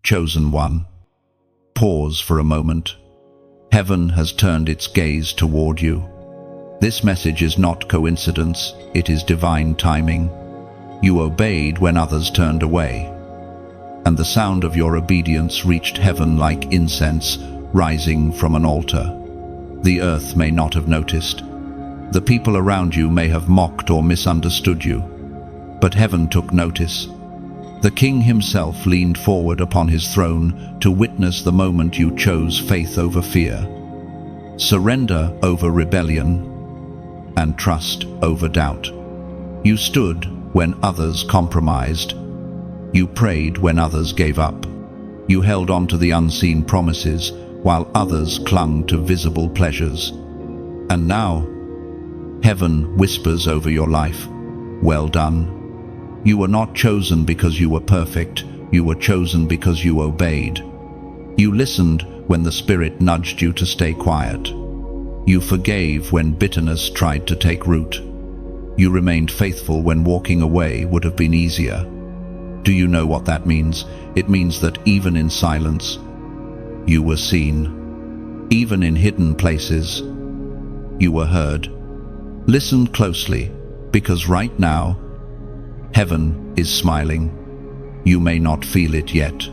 Chosen one, pause for a moment. Heaven has turned its gaze toward you. This message is not coincidence, it is divine timing. You obeyed when others turned away, and the sound of your obedience reached heaven like incense rising from an altar. The earth may not have noticed. The people around you may have mocked or misunderstood you, but heaven took notice. The king himself leaned forward upon his throne to witness the moment you chose faith over fear, surrender over rebellion, and trust over doubt. You stood when others compromised. You prayed when others gave up. You held on to the unseen promises while others clung to visible pleasures. And now, heaven whispers over your life, well done. You were not chosen because you were perfect, you were chosen because you obeyed. You listened when the Spirit nudged you to stay quiet. You forgave when bitterness tried to take root. You remained faithful when walking away would have been easier. Do you know what that means? It means that even in silence, you were seen. Even in hidden places, you were heard. Listen closely, because right now, heaven is smiling. You may not feel it yet,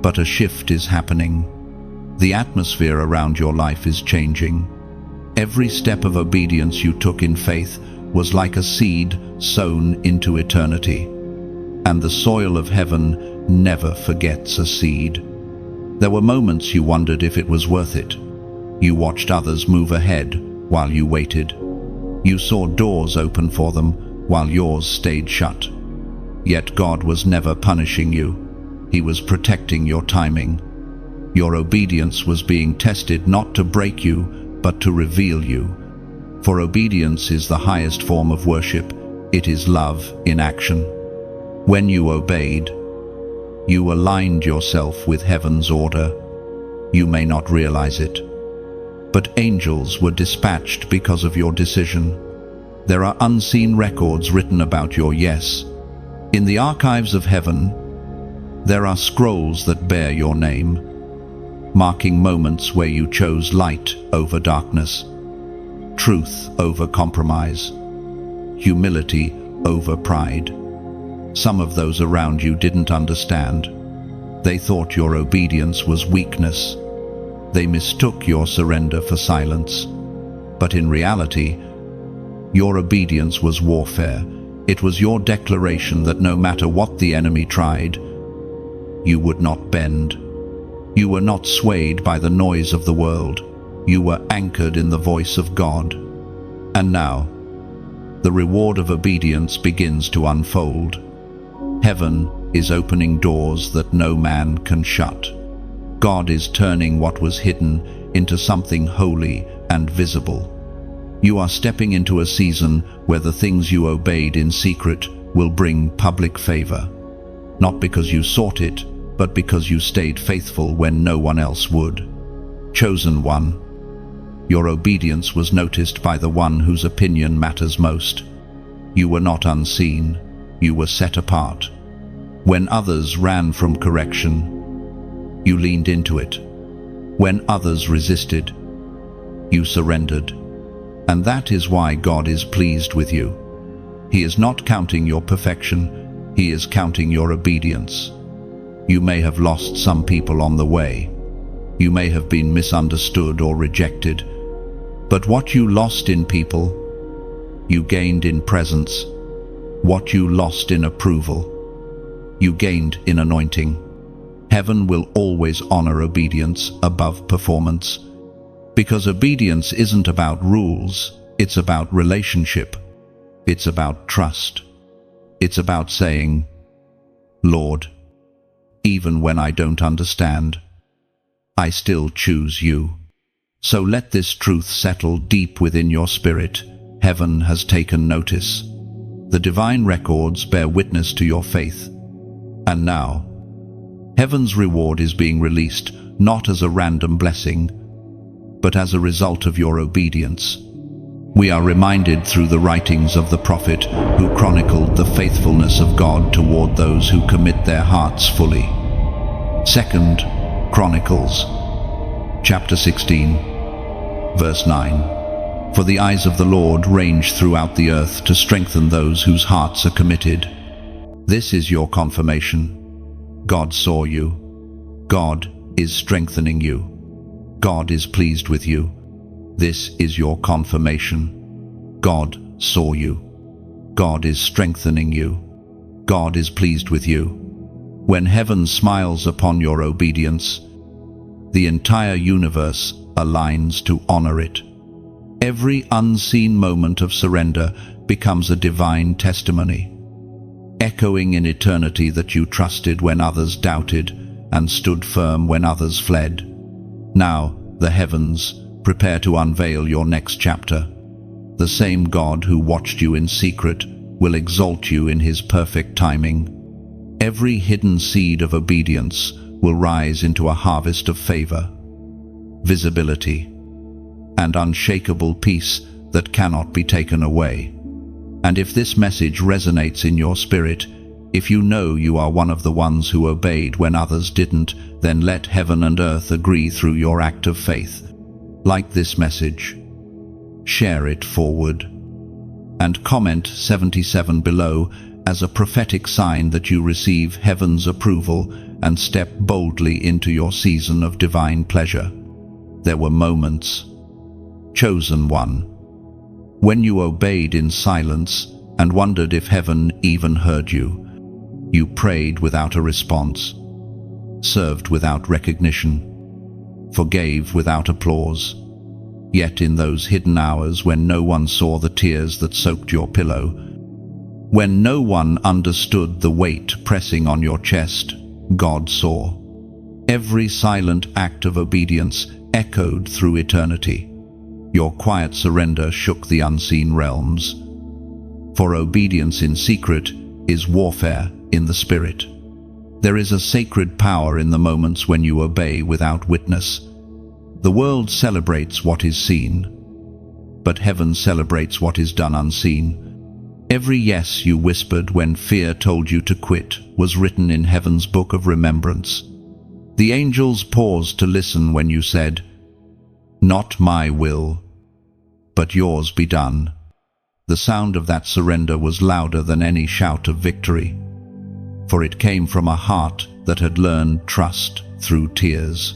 but a shift is happening. The atmosphere around your life is changing. Every step of obedience you took in faith was like a seed sown into eternity. And the soil of heaven never forgets a seed. There were moments you wondered if it was worth it. You watched others move ahead while you waited. You saw doors open for them while yours stayed shut. Yet God was never punishing you. He was protecting your timing. Your obedience was being tested not to break you, but to reveal you. For obedience is the highest form of worship. It is love in action. When you obeyed, you aligned yourself with heaven's order. You may not realize it, but angels were dispatched because of your decision. There are unseen records written about your yes. In the archives of heaven, there are scrolls that bear your name, marking moments where you chose light over darkness, truth over compromise, humility over pride. Some of those around you didn't understand. They thought your obedience was weakness. They mistook your surrender for silence. But in reality, your obedience was warfare. It was your declaration that no matter what the enemy tried, you would not bend. You were not swayed by the noise of the world. You were anchored in the voice of God. And now, the reward of obedience begins to unfold. Heaven is opening doors that no man can shut. God is turning what was hidden into something holy and visible. You are stepping into a season where the things you obeyed in secret will bring public favor. Not because you sought it, but because you stayed faithful when no one else would. Chosen one, your obedience was noticed by the one whose opinion matters most. You were not unseen, you were set apart. When others ran from correction, you leaned into it. When others resisted, you surrendered. And that is why God is pleased with you. He is not counting your perfection, He is counting your obedience. You may have lost some people on the way. You may have been misunderstood or rejected. But what you lost in people, you gained in presence. What you lost in approval, you gained in anointing. Heaven will always honor obedience above performance. Because obedience isn't about rules, it's about relationship. It's about trust. It's about saying, Lord, even when I don't understand, I still choose you. So let this truth settle deep within your spirit. Heaven has taken notice. The divine records bear witness to your faith. And now, heaven's reward is being released not as a random blessing, but as a result of your obedience. We are reminded through the writings of the prophet who chronicled the faithfulness of God toward those who commit their hearts fully. 2 Chronicles, chapter 16, verse 9. For the eyes of the Lord range throughout the earth to strengthen those whose hearts are committed. This is your confirmation. God saw you. God is strengthening you. God is pleased with you. This is your confirmation. God saw you. God is strengthening you. God is pleased with you. When heaven smiles upon your obedience, the entire universe aligns to honor it. Every unseen moment of surrender becomes a divine testimony, echoing in eternity that you trusted when others doubted and stood firm when others fled. Now, the heavens prepare to unveil your next chapter. The same God who watched you in secret will exalt you in his perfect timing. Every hidden seed of obedience will rise into a harvest of favor, visibility, and unshakable peace that cannot be taken away. And if this message resonates in your spirit, if you know you are one of the ones who obeyed when others didn't, then let heaven and earth agree through your act of faith. Like this message, share it forward, and comment 77 below as a prophetic sign that you receive heaven's approval and step boldly into your season of divine pleasure. There were moments, chosen one, when you obeyed in silence and wondered if heaven even heard you. You prayed without a response, served without recognition, forgave without applause. Yet in those hidden hours when no one saw the tears that soaked your pillow, when no one understood the weight pressing on your chest, God saw. Every silent act of obedience echoed through eternity. Your quiet surrender shook the unseen realms. For obedience in secret is warfare in the spirit. There is a sacred power in the moments when you obey without witness. The world celebrates what is seen, but heaven celebrates what is done unseen. Every yes you whispered when fear told you to quit was written in heaven's book of remembrance. The angels paused to listen when you said, "Not my will, but yours be done." The sound of that surrender was louder than any shout of victory, for it came from a heart that had learned trust through tears.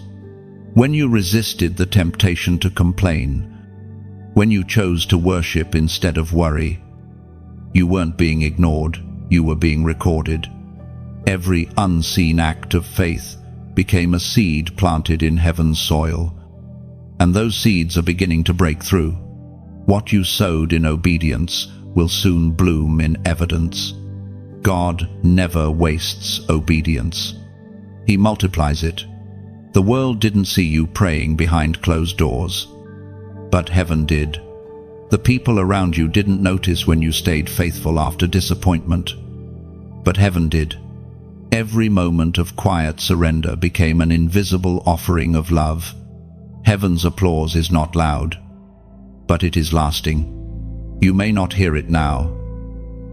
When you resisted the temptation to complain, when you chose to worship instead of worry, you weren't being ignored, you were being recorded. Every unseen act of faith became a seed planted in heaven's soil, and those seeds are beginning to break through. What you sowed in obedience will soon bloom in evidence. God never wastes obedience. He multiplies it. The world didn't see you praying behind closed doors, but heaven did. The people around you didn't notice when you stayed faithful after disappointment, but heaven did. Every moment of quiet surrender became an invisible offering of love. Heaven's applause is not loud, but it is lasting. You may not hear it now,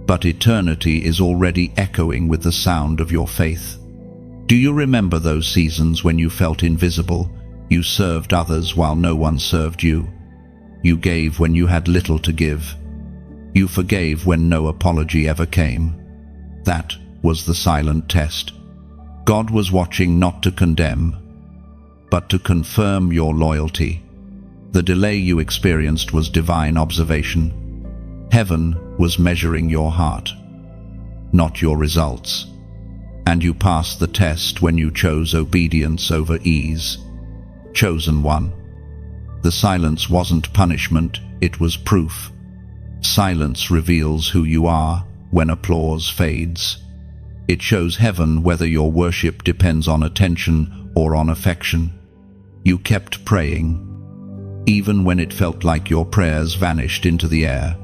but eternity is already echoing with the sound of your faith. Do you remember those seasons when you felt invisible? You served others while no one served you. You gave when you had little to give. You forgave when no apology ever came. That was the silent test. God was watching not to condemn, but to confirm your loyalty. The delay you experienced was divine observation. Heaven was measuring your heart, not your results. And you passed the test when you chose obedience over ease. Chosen one. The silence wasn't punishment, it was proof. Silence reveals who you are when applause fades. It shows heaven whether your worship depends on attention or on affection. You kept praying, even when it felt like your prayers vanished into the air.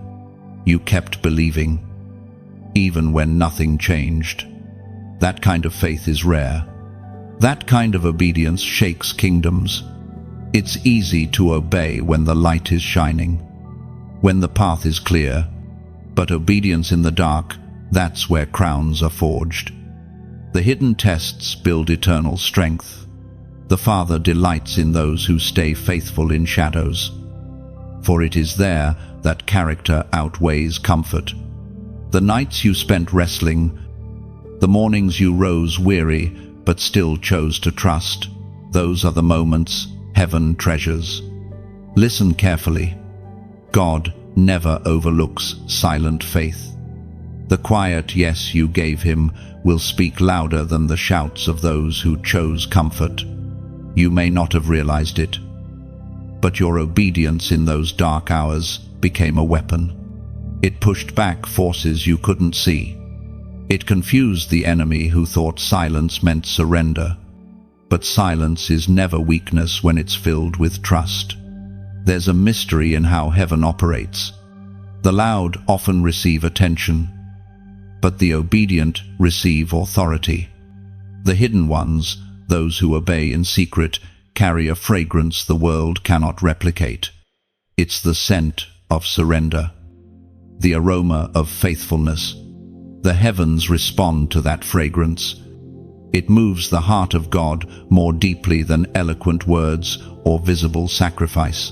You kept believing, even when nothing changed. That kind of faith is rare. That kind of obedience shakes kingdoms. It's easy to obey when the light is shining, when the path is clear, but obedience in the dark, that's where crowns are forged. The hidden tests build eternal strength. The Father delights in those who stay faithful in shadows. For it is there that character outweighs comfort. The nights you spent wrestling, the mornings you rose weary but still chose to trust, those are the moments heaven treasures. Listen carefully. God never overlooks silent faith. The quiet yes you gave him will speak louder than the shouts of those who chose comfort. You may not have realized it, but your obedience in those dark hours became a weapon. It pushed back forces you couldn't see. It confused the enemy who thought silence meant surrender. But silence is never weakness when it's filled with trust. There's a mystery in how heaven operates. The loud often receive attention, but the obedient receive authority. The hidden ones, those who obey in secret, carry a fragrance the world cannot replicate. It's the scent of surrender, the aroma of faithfulness. The heavens respond to that fragrance. It moves the heart of God more deeply than eloquent words or visible sacrifice.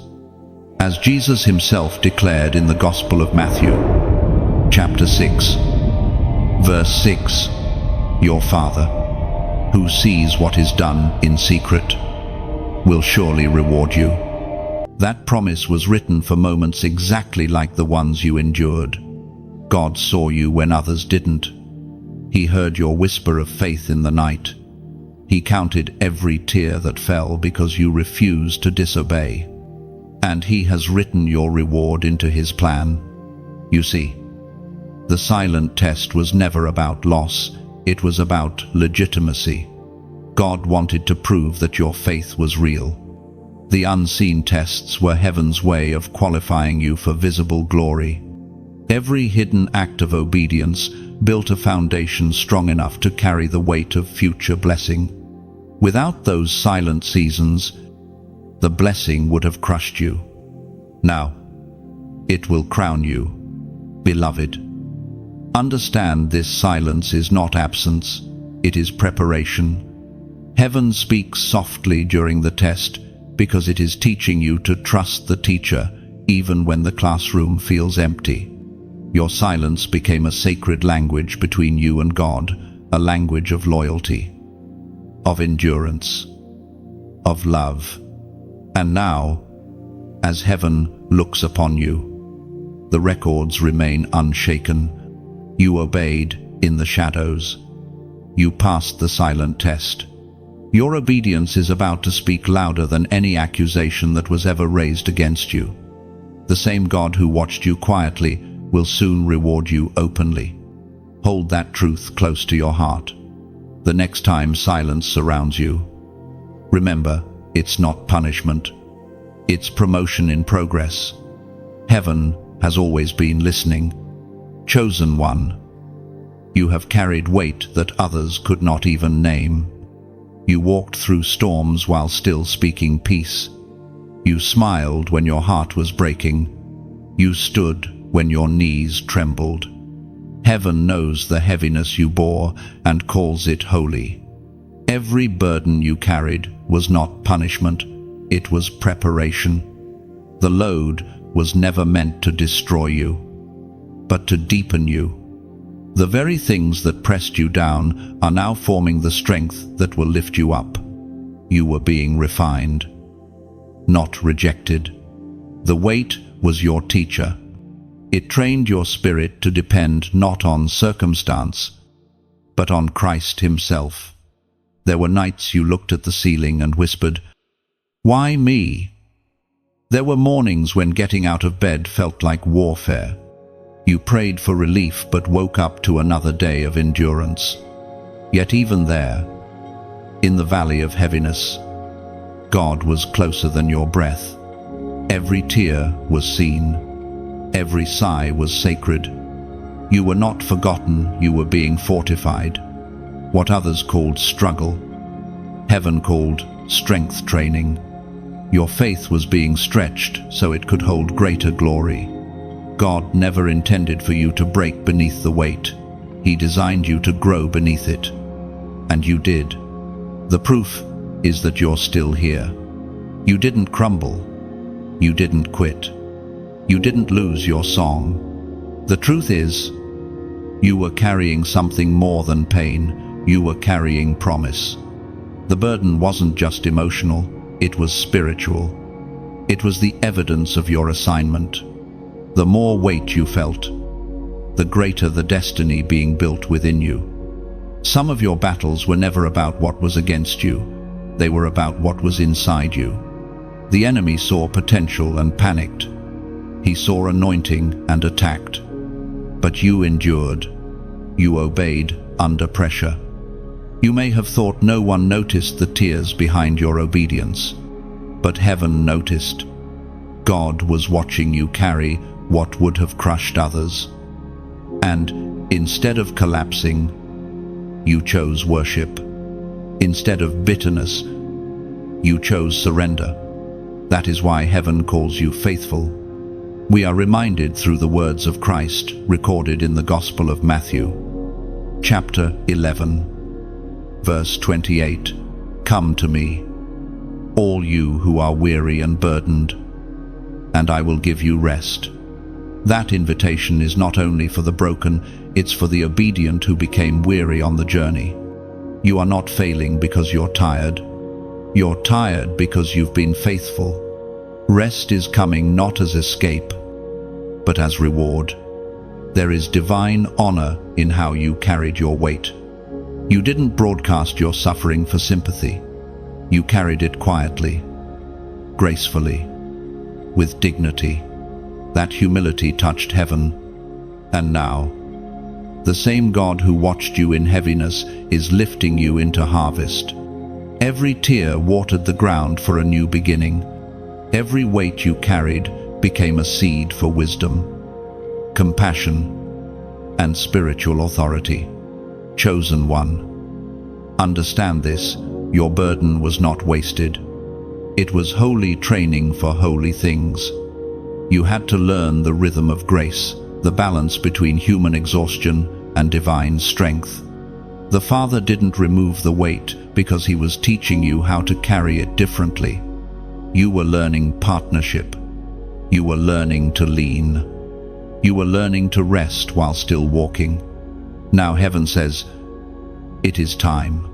As Jesus himself declared in the Gospel of Matthew, chapter 6, verse 6, "Your Father, who sees what is done in secret, will surely reward you." That promise was written for moments exactly like the ones you endured. God saw you when others didn't. He heard your whisper of faith in the night. He counted every tear that fell because you refused to disobey. And he has written your reward into his plan. You see, the silent test was never about loss, it was about legitimacy. God wanted to prove that your faith was real. The unseen tests were heaven's way of qualifying you for visible glory. Every hidden act of obedience built a foundation strong enough to carry the weight of future blessing. Without those silent seasons, the blessing would have crushed you. Now, it will crown you, beloved. Understand this silence is not absence, it is preparation. Heaven speaks softly during the test because it is teaching you to trust the teacher even when the classroom feels empty. Your silence became a sacred language between you and God, a language of loyalty, of endurance, of love. And now, as heaven looks upon you, the records remain unshaken. You obeyed in the shadows. You passed the silent test. Your obedience is about to speak louder than any accusation that was ever raised against you. The same God who watched you quietly will soon reward you openly. Hold that truth close to your heart. The next time silence surrounds you, remember, it's not punishment. It's promotion in progress. Heaven has always been listening. Chosen one, you have carried weight that others could not even name. You walked through storms while still speaking peace. You smiled when your heart was breaking. You stood when your knees trembled. Heaven knows the heaviness you bore and calls it holy. Every burden you carried was not punishment, it was preparation. The load was never meant to destroy you, but to deepen you. The very things that pressed you down are now forming the strength that will lift you up. You were being refined, not rejected. The weight was your teacher. It trained your spirit to depend not on circumstance, but on Christ himself. There were nights you looked at the ceiling and whispered, "Why me?" There were mornings when getting out of bed felt like warfare. You prayed for relief but woke up to another day of endurance. Yet even there, in the valley of heaviness, God was closer than your breath. Every tear was seen. Every sigh was sacred. You were not forgotten, you were being fortified. What others called struggle, heaven called strength training. Your faith was being stretched so it could hold greater glory. God never intended for you to break beneath the weight. He designed you to grow beneath it. And you did. The proof is that you're still here. You didn't crumble. You didn't quit. You didn't lose your song. The truth is, you were carrying something more than pain. You were carrying promise. The burden wasn't just emotional, it was spiritual. It was the evidence of your assignment. The more weight you felt, the greater the destiny being built within you. Some of your battles were never about what was against you. They were about what was inside you. The enemy saw potential and panicked. He saw anointing and attacked. But you endured. You obeyed under pressure. You may have thought no one noticed the tears behind your obedience, but heaven noticed. God was watching you carry what would have crushed others. And instead of collapsing, you chose worship. Instead of bitterness, you chose surrender. That is why heaven calls you faithful. We are reminded through the words of Christ recorded in the Gospel of Matthew, chapter 11, verse 28. Come to me, all you who are weary and burdened, and I will give you rest. That invitation is not only for the broken, it's for the obedient who became weary on the journey. You are not failing because you're tired. You're tired because you've been faithful. Rest is coming not as escape, but as reward. There is divine honor in how you carried your weight. You didn't broadcast your suffering for sympathy. You carried it quietly, gracefully, with dignity. That humility touched heaven. And now, the same God who watched you in heaviness is lifting you into harvest. Every tear watered the ground for a new beginning. Every weight you carried became a seed for wisdom, compassion, and spiritual authority. Chosen one, understand this, your burden was not wasted. It was holy training for holy things. You had to learn the rhythm of grace, the balance between human exhaustion and divine strength. The Father didn't remove the weight because he was teaching you how to carry it differently. You were learning partnership. You were learning to lean. You were learning to rest while still walking. Now heaven says, it is time.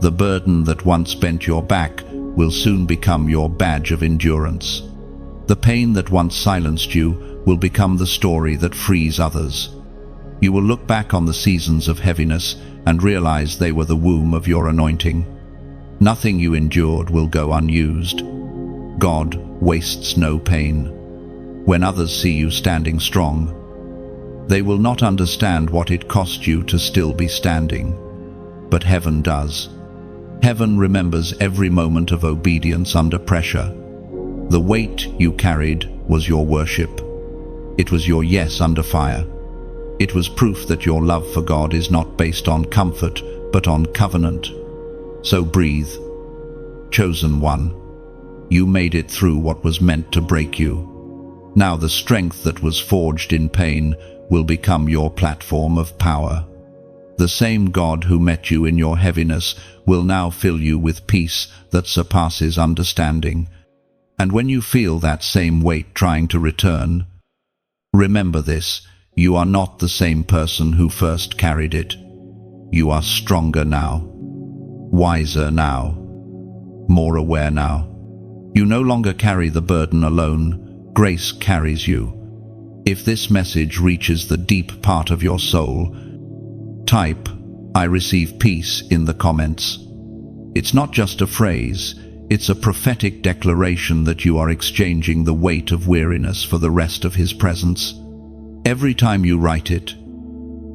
The burden that once bent your back will soon become your badge of endurance. The pain that once silenced you will become the story that frees others. You will look back on the seasons of heaviness and realize they were the womb of your anointing. Nothing you endured will go unused. God wastes no pain. When others see you standing strong, they will not understand what it cost you to still be standing. But heaven does. Heaven remembers every moment of obedience under pressure. The weight you carried was your worship. It was your yes under fire. It was proof that your love for God is not based on comfort, but on covenant. So breathe. Chosen one, you made it through what was meant to break you. Now the strength that was forged in pain will become your platform of power. The same God who met you in your heaviness will now fill you with peace that surpasses understanding. And when you feel that same weight trying to return, remember this, you are not the same person who first carried it. You are stronger now, wiser now, more aware now. You no longer carry the burden alone, grace carries you. If this message reaches the deep part of your soul, type, I receive peace in the comments. It's not just a phrase, it's a prophetic declaration that you are exchanging the weight of weariness for the rest of His presence. Every time you write it,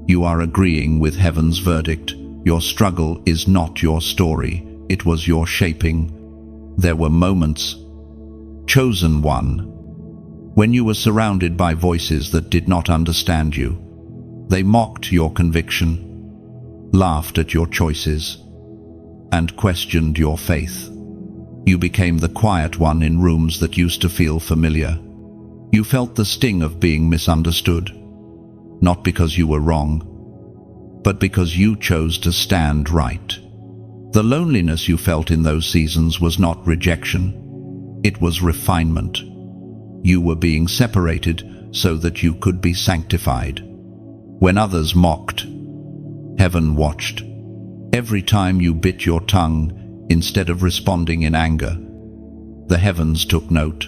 you are agreeing with heaven's verdict. Your struggle is not your story, it was your shaping. There were moments, chosen one, when you were surrounded by voices that did not understand you. They mocked your conviction, laughed at your choices, and questioned your faith. You became the quiet one in rooms that used to feel familiar. You felt the sting of being misunderstood, not because you were wrong, but because you chose to stand right. The loneliness you felt in those seasons was not rejection. It was refinement. You were being separated so that you could be sanctified. When others mocked, heaven watched. Every time you bit your tongue instead of responding in anger, the heavens took note.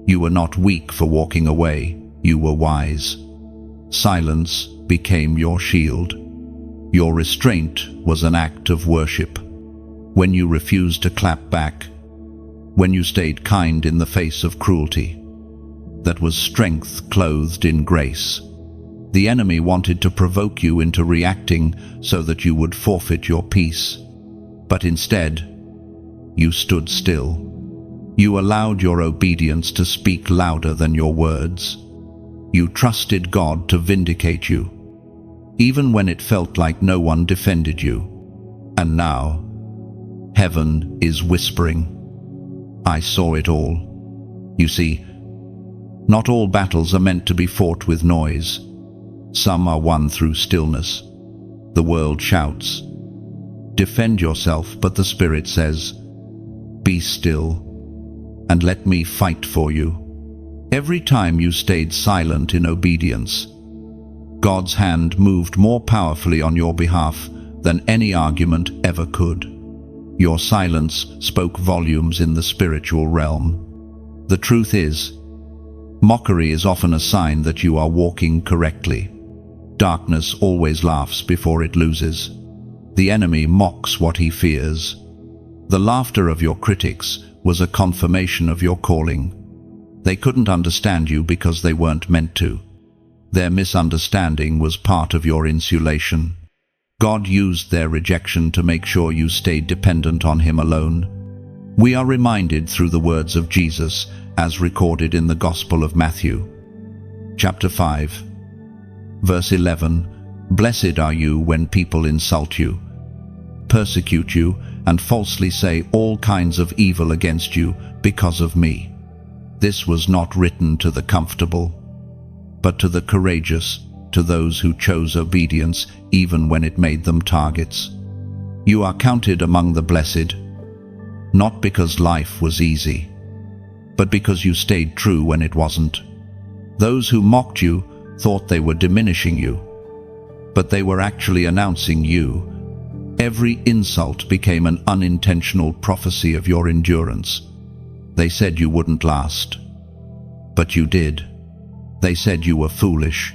You were not weak for walking away, you were wise. Silence became your shield. Your restraint was an act of worship. When you refused to clap back, when you stayed kind in the face of cruelty, that was strength clothed in grace. The enemy wanted to provoke you into reacting so that you would forfeit your peace. But instead, you stood still. You allowed your obedience to speak louder than your words. You trusted God to vindicate you, even when it felt like no one defended you. And now, heaven is whispering, I saw it all. You see, not all battles are meant to be fought with noise. Some are won through stillness. The world shouts, defend yourself, but the Spirit says, be still and let me fight for you. Every time you stayed silent in obedience, God's hand moved more powerfully on your behalf than any argument ever could. Your silence spoke volumes in the spiritual realm. The truth is, mockery is often a sign that you are walking correctly. Darkness always laughs before it loses. The enemy mocks what he fears. The laughter of your critics was a confirmation of your calling. They couldn't understand you because they weren't meant to. Their misunderstanding was part of your insulation. God used their rejection to make sure you stayed dependent on Him alone. We are reminded through the words of Jesus, as recorded in the Gospel of Matthew. Chapter 5, verse 11, Blessed are you when people insult you, persecute you, and falsely say all kinds of evil against you because of me. This was not written to the comfortable, but to the courageous, to those who chose obedience even when it made them targets. You are counted among the blessed, not because life was easy, but because you stayed true when it wasn't. Those who mocked you thought they were diminishing you, but they were actually announcing you. Every insult became an unintentional prophecy of your endurance. They said you wouldn't last, but you did. They said you were foolish,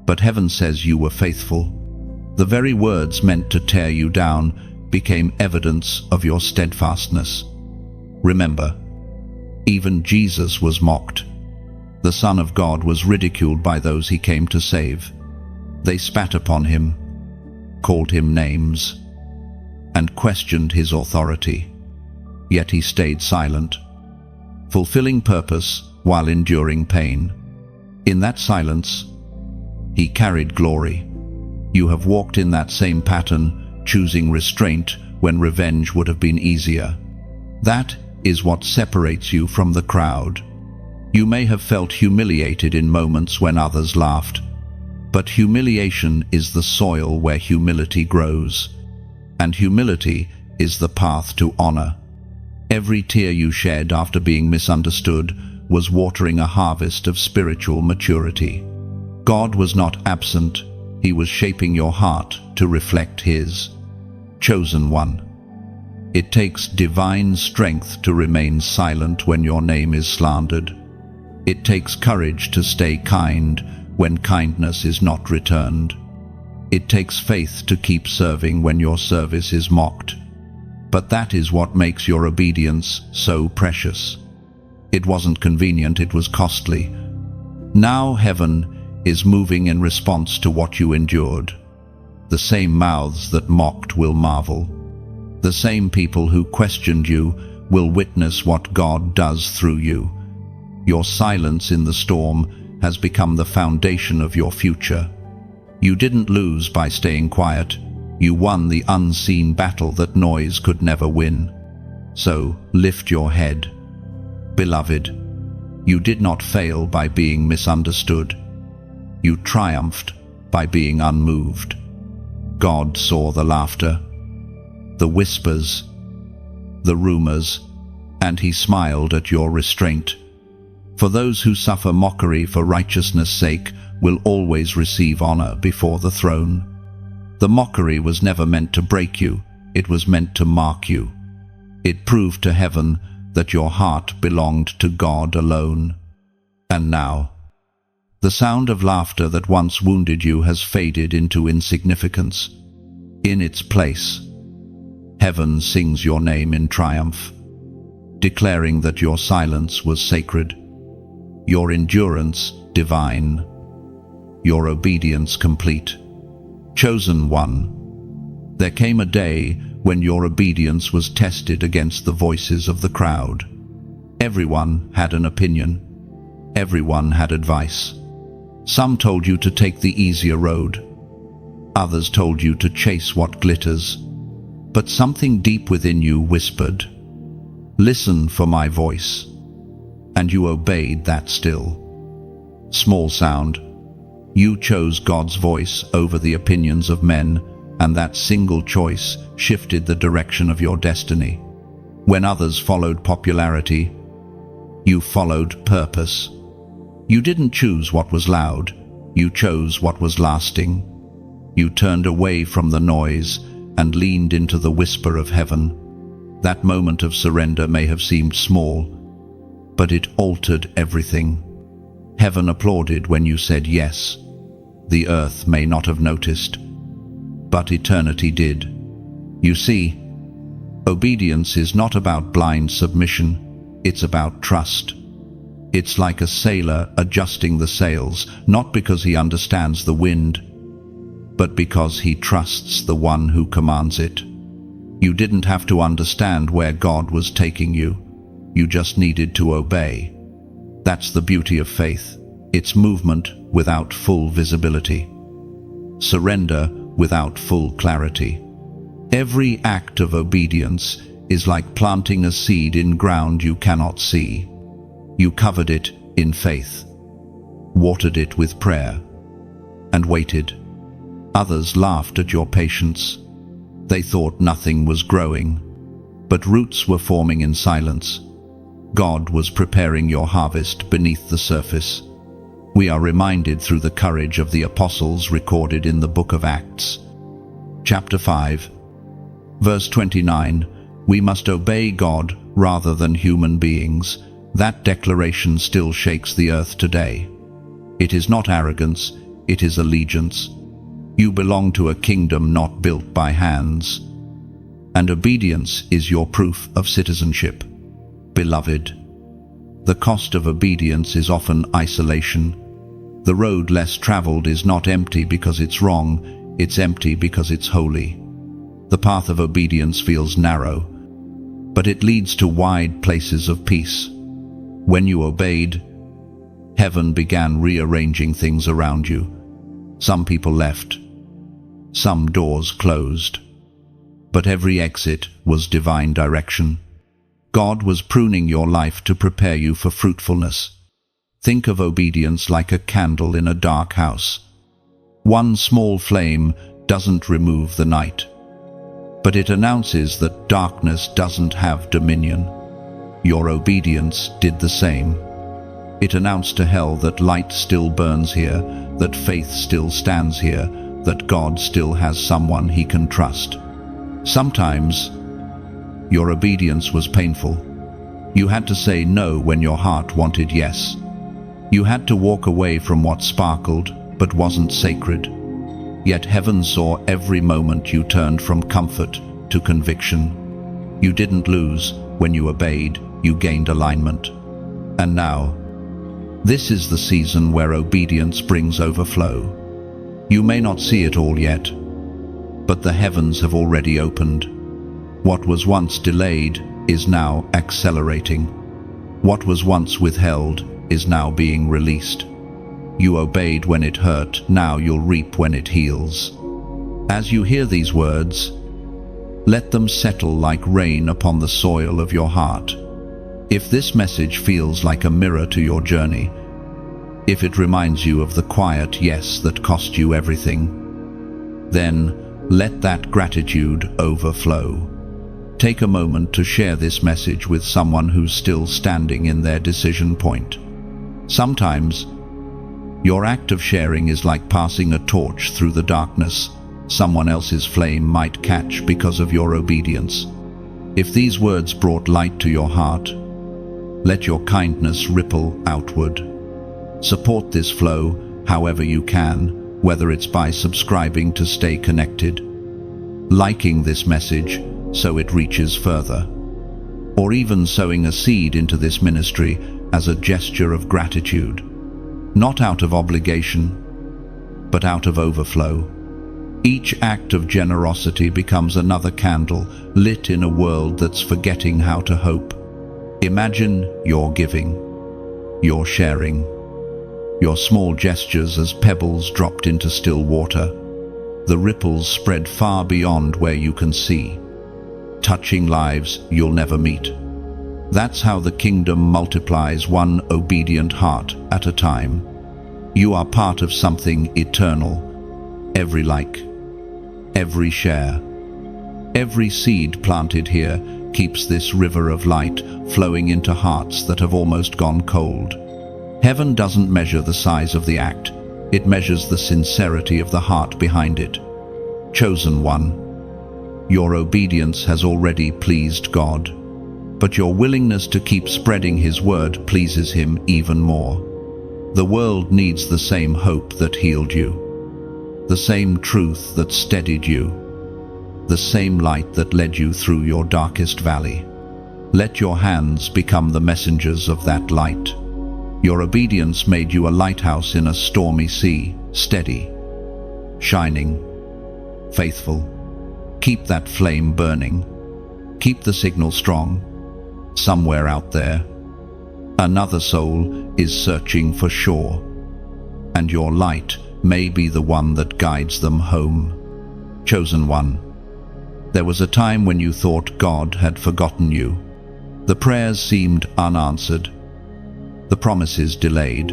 but heaven says you were faithful. The very words meant to tear you down became evidence of your steadfastness. Remember, even Jesus was mocked. The Son of God was ridiculed by those He came to save. They spat upon Him, called Him names, and questioned His authority. Yet He stayed silent, fulfilling purpose while enduring pain. In that silence, He carried glory. You have walked in that same pattern, choosing restraint when revenge would have been easier. That is what separates you from the crowd. You may have felt humiliated in moments when others laughed, but humiliation is the soil where humility grows, and humility is the path to honor. Every tear you shed after being misunderstood was watering a harvest of spiritual maturity. God was not absent, He was shaping your heart to reflect His. Chosen one. It takes divine strength to remain silent when your name is slandered. It takes courage to stay kind when kindness is not returned. It takes faith to keep serving when your service is mocked. But that is what makes your obedience so precious. It wasn't convenient, it was costly. Now heaven is moving in response to what you endured. The same mouths that mocked will marvel. The same people who questioned you will witness what God does through you. Your silence in the storm has become the foundation of your future. You didn't lose by staying quiet. You won the unseen battle that noise could never win. So lift your head. Beloved, you did not fail by being misunderstood. You triumphed by being unmoved. God saw the laughter. the whispers, the rumors, and he smiled at your restraint. For those who suffer mockery for righteousness' sake will always receive honor before the throne. The mockery was never meant to break you, it was meant to mark you. It proved to heaven that your heart belonged to God alone. And now, the sound of laughter that once wounded you has faded into insignificance. In its place, heaven sings your name in triumph, declaring that your silence was sacred, your endurance divine, your obedience complete. Chosen one, there came a day when your obedience was tested against the voices of the crowd. Everyone had an opinion. Everyone had advice. Some told you to take the easier road. Others told you to chase what glitters. But something deep within you whispered, "Listen for my voice." And you obeyed that still, small sound. You chose God's voice over the opinions of men, and that single choice shifted the direction of your destiny. When others followed popularity, you followed purpose. You didn't choose what was loud, you chose what was lasting. You turned away from the noise and leaned into the whisper of heaven. That moment of surrender may have seemed small, but it altered everything. Heaven applauded when you said yes. The earth may not have noticed, but eternity did. You see, obedience is not about blind submission, it's about trust. It's like a sailor adjusting the sails, not because he understands the wind, but because he trusts the one who commands it. You didn't have to understand where God was taking you. You just needed to obey. That's the beauty of faith. It's movement without full visibility, surrender without full clarity. Every act of obedience is like planting a seed in ground you cannot see. You covered it in faith, watered it with prayer, and waited. Others laughed at your patience. They thought nothing was growing, but roots were forming in silence. God was preparing your harvest beneath the surface. We are reminded through the courage of the apostles recorded in the book of Acts. Chapter 5, verse 29, we must obey God rather than human beings. That declaration still shakes the earth today. It is not arrogance, it is allegiance. You belong to a kingdom not built by hands, and obedience is your proof of citizenship. Beloved, the cost of obedience is often isolation. The road less traveled is not empty because it's wrong, it's empty because it's holy. The path of obedience feels narrow, but it leads to wide places of peace. When you obeyed, heaven began rearranging things around you. Some people left, some doors closed, but every exit was divine direction. God was pruning your life to prepare you for fruitfulness. Think of obedience like a candle in a dark house. One small flame doesn't remove the night, but it announces that darkness doesn't have dominion. Your obedience did the same. It announced to hell that light still burns here, that faith still stands here, that God still has someone he can trust. Sometimes, your obedience was painful. You had to say no when your heart wanted yes. You had to walk away from what sparkled but wasn't sacred. Yet heaven saw every moment you turned from comfort to conviction. You didn't lose. When you obeyed, you gained alignment. And now, this is the season where obedience brings overflow. You may not see it all yet, but the heavens have already opened. What was once delayed is now accelerating. What was once withheld is now being released. You obeyed when it hurt, now you'll reap when it heals. As you hear these words, let them settle like rain upon the soil of your heart. If this message feels like a mirror to your journey, if it reminds you of the quiet yes that cost you everything, then Let that gratitude overflow. Take a moment to share this message with someone who's still standing in their decision point. Sometimes, your act of sharing is like passing a torch through the darkness. Someone else's flame might catch because of your obedience. If these words brought light to your heart, let your kindness ripple outward. Support this flow however you can, whether it's by subscribing to stay connected, liking this message so it reaches further, or even sowing a seed into this ministry as a gesture of gratitude, not out of obligation, but out of overflow. Each act of generosity becomes another candle lit in a world that's forgetting how to hope. Imagine your giving, your sharing, your small gestures as pebbles dropped into still water. The ripples spread far beyond where you can see, touching lives you'll never meet. That's how the kingdom multiplies, one obedient heart at a time. You are part of something eternal. Every like, every share, every seed planted here keeps this river of light flowing into hearts that have almost gone cold. Heaven doesn't measure the size of the act, it measures the sincerity of the heart behind it. Chosen one, your obedience has already pleased God, but your willingness to keep spreading His word pleases Him even more. The world needs the same hope that healed you, the same truth that steadied you, the same light that led you through your darkest valley. Let your hands become the messengers of that light. Your obedience made you a lighthouse in a stormy sea, steady, shining, faithful. Keep that flame burning. Keep the signal strong. Somewhere out there, another soul is searching for shore, and your light may be the one that guides them home. Chosen one, there was a time when you thought God had forgotten you. The prayers seemed unanswered, the promises delayed,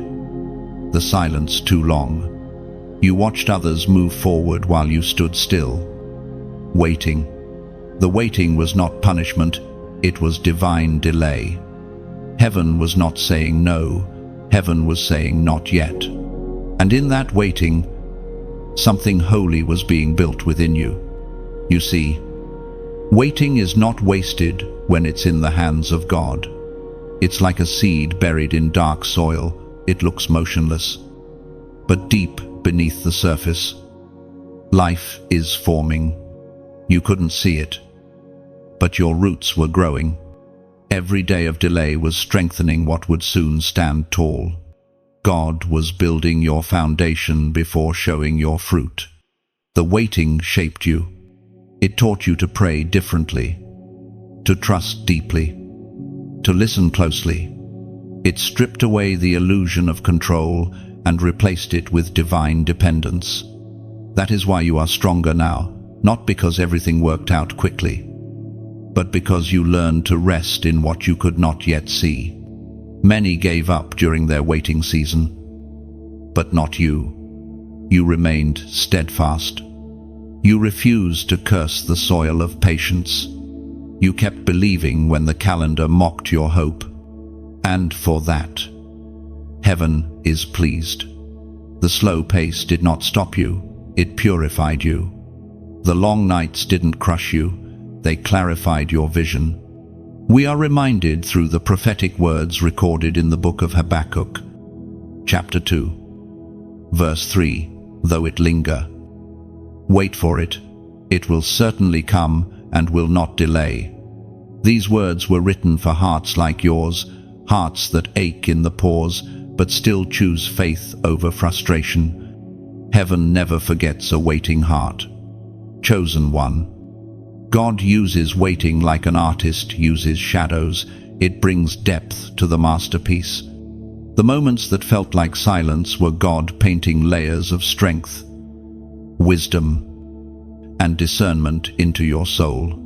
the silence too long. You watched others move forward while you stood still, waiting. The waiting was not punishment, it was divine delay. Heaven was not saying no, heaven was saying not yet. And in that waiting, something holy was being built within you. You see, waiting is not wasted when it's in the hands of God. It's like a seed buried in dark soil. It looks motionless, but deep beneath the surface, life is forming. You couldn't see it, but your roots were growing. Every day of delay was strengthening what would soon stand tall. God was building your foundation before showing your fruit. The waiting shaped you. It taught you to pray differently, to trust deeply, to listen closely. It stripped away the illusion of control and replaced it with divine dependence. That is why you are stronger now, not because everything worked out quickly, but because you learned to rest in what you could not yet see. Many gave up during their waiting season, but not you. You remained steadfast. You refused to curse the soil of patience. You kept believing when the calendar mocked your hope. And for that, heaven is pleased. The slow pace did not stop you, it purified you. The long nights didn't crush you, they clarified your vision. We are reminded through the prophetic words recorded in the book of Habakkuk, chapter 2, verse 3, though it linger, wait for it, it will certainly come and will not delay. These words were written for hearts like yours, hearts that ache in the pause, but still choose faith over frustration. Heaven never forgets a waiting heart. Chosen one, God uses waiting like an artist uses shadows. It brings depth to the masterpiece. The moments that felt like silence were God painting layers of strength, wisdom, and discernment into your soul.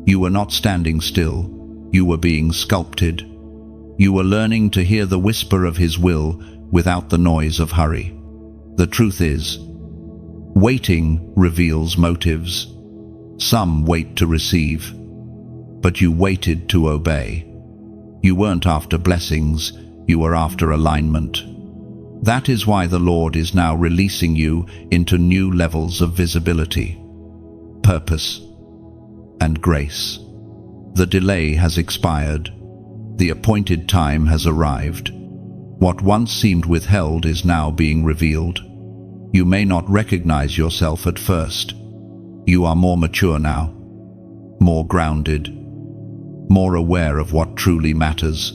You were not standing still, you were being sculpted. You were learning to hear the whisper of His will without the noise of hurry. The truth is, Waiting reveals motives. Some wait to receive, but you waited to obey. You weren't after blessings, you were after alignment. That is why the Lord is now releasing you into new levels of visibility, purpose, and grace. The delay has expired. The appointed time has arrived. What once seemed withheld is now being revealed. You may not recognize yourself at first. You are more mature now, more grounded, more aware of what truly matters.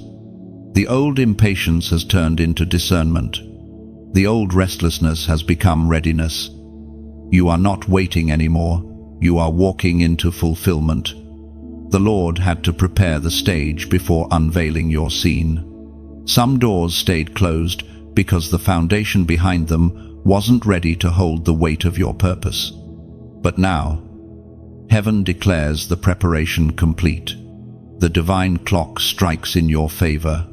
The old impatience has turned into discernment. The old restlessness has become readiness. You are not waiting anymore. You are walking into fulfillment. The Lord had to prepare the stage before unveiling your scene. Some doors stayed closed because the foundation behind them wasn't ready to hold the weight of your purpose. But now, heaven declares the preparation complete. The divine clock strikes in your favor.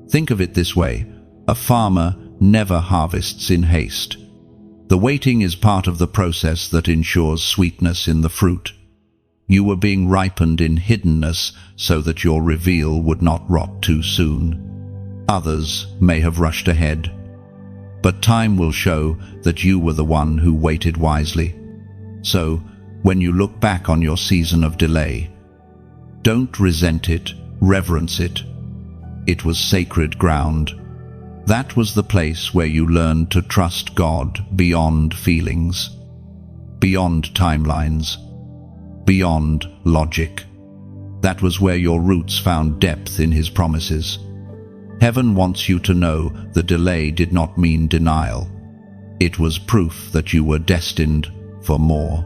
Think of it this way: a farmer never harvests in haste. The waiting is part of the process that ensures sweetness in the fruit. You were being ripened in hiddenness so that your reveal would not rot too soon. Others may have rushed ahead, but time will show that you were the one who waited wisely. So, when you look back on your season of delay, don't resent it, reverence it. It was sacred ground. That was the place where you learned to trust God beyond feelings, beyond timelines, beyond logic. That was where your roots found depth in His promises. Heaven wants you to know the delay did not mean denial. It was proof that you were destined for more.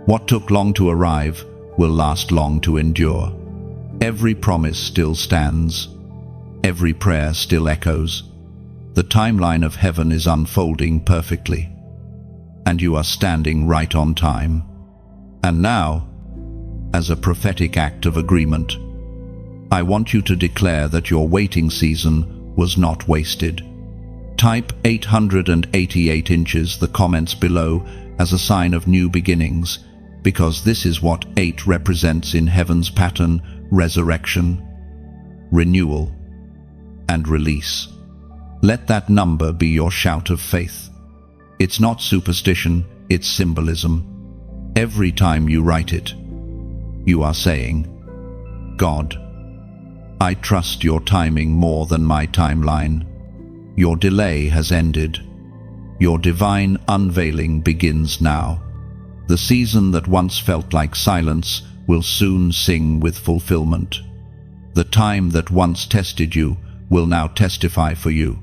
What took long to arrive will last long to endure. Every promise still stands. Every prayer still echoes. The timeline of heaven is unfolding perfectly, and you are standing right on time. And now, as a prophetic act of agreement, I want you to declare that your waiting season was not wasted. Type 888 inches the comments below as a sign of new beginnings, because this is what 8 represents in heaven's pattern: resurrection, renewal, and release. Let that number be your shout of faith. It's not superstition, it's symbolism. Every time you write it, you are saying, God, I trust your timing more than my timeline. Your delay has ended. Your divine unveiling begins now. The season that once felt like silence will soon sing with fulfillment. The time that once tested you will now testify for you.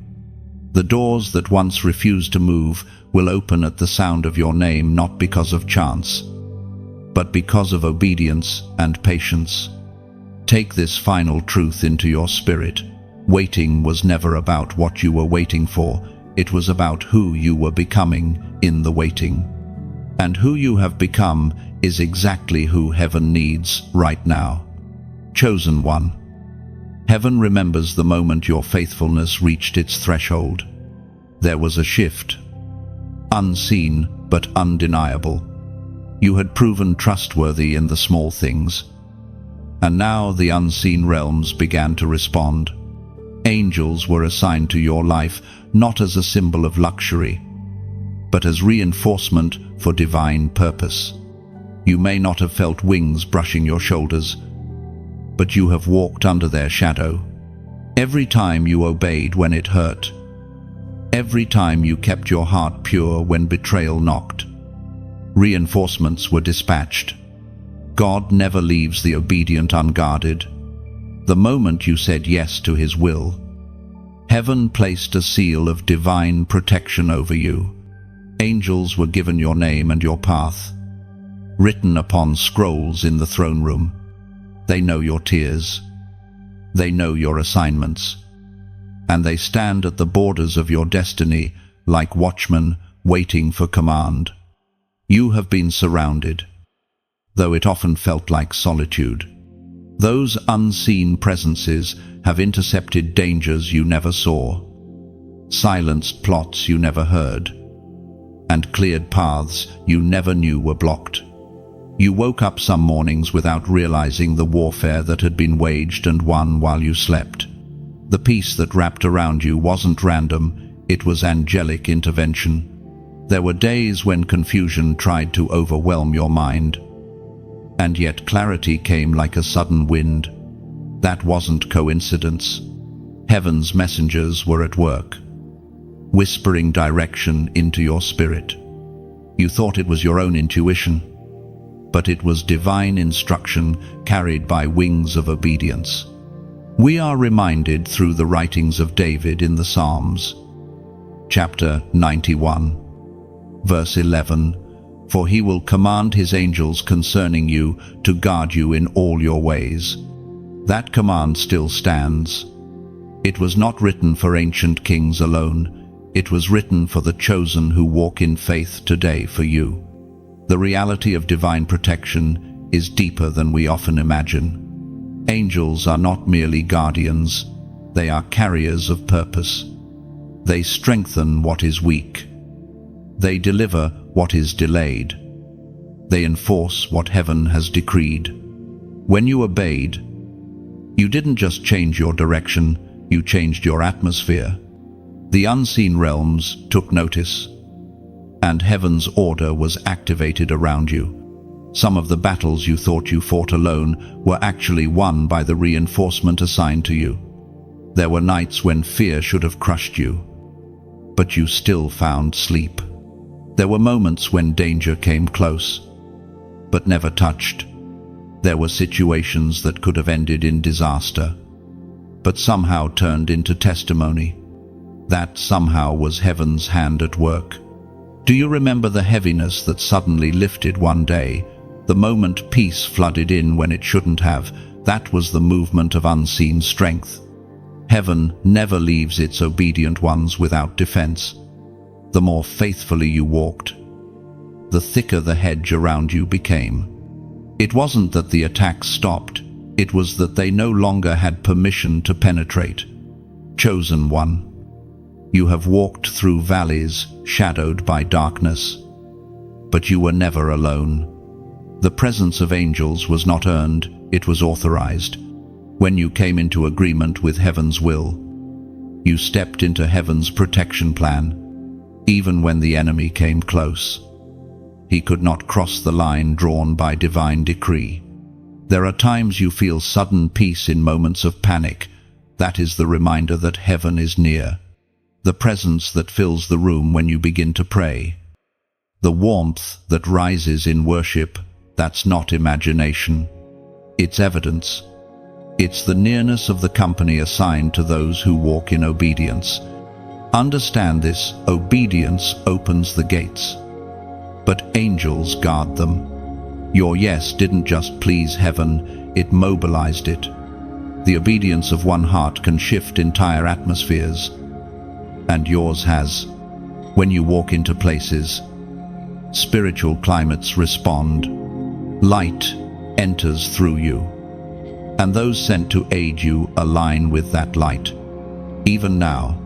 The doors that once refused to move will open at the sound of your name, not because of chance, but because of obedience and patience. Take this final truth into your spirit. Waiting was never about what you were waiting for. It was about who you were becoming in the waiting. And who you have become is exactly who heaven needs right now. Chosen one. Heaven remembers the moment your faithfulness reached its threshold. There was a shift, unseen but undeniable. You had proven trustworthy in the small things, and now the unseen realms began to respond. Angels were assigned to your life not as a symbol of luxury, but as reinforcement for divine purpose. You may not have felt wings brushing your shoulders, but you have walked under their shadow. Every time you obeyed when it hurt. Every time you kept your heart pure when betrayal knocked. Reinforcements were dispatched. God never leaves the obedient unguarded. The moment you said yes to His will, heaven placed a seal of divine protection over you. Angels were given your name and your path, written upon scrolls in the throne room. They know your tears. They know your assignments. And they stand at the borders of your destiny like watchmen waiting for command. You have been surrounded, though it often felt like solitude. Those unseen presences have intercepted dangers you never saw, silenced plots you never heard, and cleared paths you never knew were blocked. You woke up some mornings without realizing the warfare that had been waged and won while you slept. The peace that wrapped around you wasn't random, it was angelic intervention. There were days when confusion tried to overwhelm your mind, and yet clarity came like a sudden wind. That wasn't coincidence. Heaven's messengers were at work, whispering direction into your spirit. You thought it was your own intuition, but it was divine instruction carried by wings of obedience. We are reminded through the writings of David in the Psalms. Chapter 91, verse 11, "For he will command his angels concerning you to guard you in all your ways." That command still stands. It was not written for ancient kings alone. It was written for the chosen who walk in faith today for you. The reality of divine protection is deeper than we often imagine. Angels are not merely guardians, they are carriers of purpose. They strengthen what is weak. They deliver what is delayed. They enforce what heaven has decreed. When you obeyed, you didn't just change your direction, you changed your atmosphere. The unseen realms took notice, and heaven's order was activated around you. Some of the battles you thought you fought alone were actually won by the reinforcement assigned to you. There were nights when fear should have crushed you, but you still found sleep. There were moments when danger came close, but never touched. There were situations that could have ended in disaster, but somehow turned into testimony. That somehow was heaven's hand at work. Do you remember the heaviness that suddenly lifted one day? The moment peace flooded in when it shouldn't have? That was the movement of unseen strength. Heaven never leaves its obedient ones without defense. The more faithfully you walked, the thicker the hedge around you became. It wasn't that the attacks stopped, it was that they no longer had permission to penetrate. Chosen one, you have walked through valleys shadowed by darkness, but you were never alone. The presence of angels was not earned, it was authorized. When you came into agreement with heaven's will, you stepped into heaven's protection plan. Even when the enemy came close, he could not cross the line drawn by divine decree. There are times you feel sudden peace in moments of panic. That is the reminder that heaven is near. The presence that fills the room when you begin to pray. The warmth that rises in worship, that's not imagination. It's evidence. It's the nearness of the company assigned to those who walk in obedience. Understand this, obedience opens the gates, but angels guard them. Your yes didn't just please heaven, it mobilized it. The obedience of one heart can shift entire atmospheres, and yours has. When you walk into places, spiritual climates respond. Light enters through you, and those sent to aid you align with that light. Even now,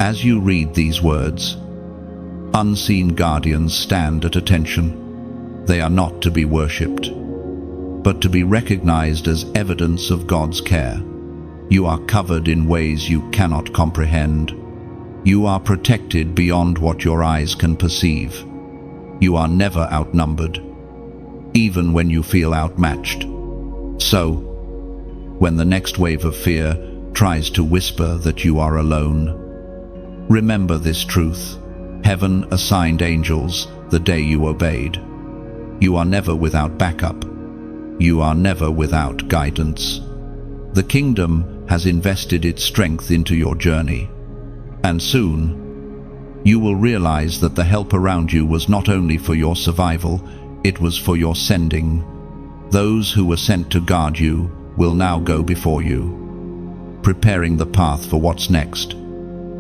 as you read these words, unseen guardians stand at attention. They are not to be worshipped, but to be recognized as evidence of God's care. You are covered in ways you cannot comprehend. You are protected beyond what your eyes can perceive. You are never outnumbered, even when you feel outmatched. So, when the next wave of fear tries to whisper that you are alone, remember this truth. Heaven assigned angels the day you obeyed. You are never without backup. You are never without guidance. The kingdom has invested its strength into your journey, and soon you will realize that the help around you was not only for your survival, it was for your sending. Those who were sent to guard you will now go before you, preparing the path for what's next.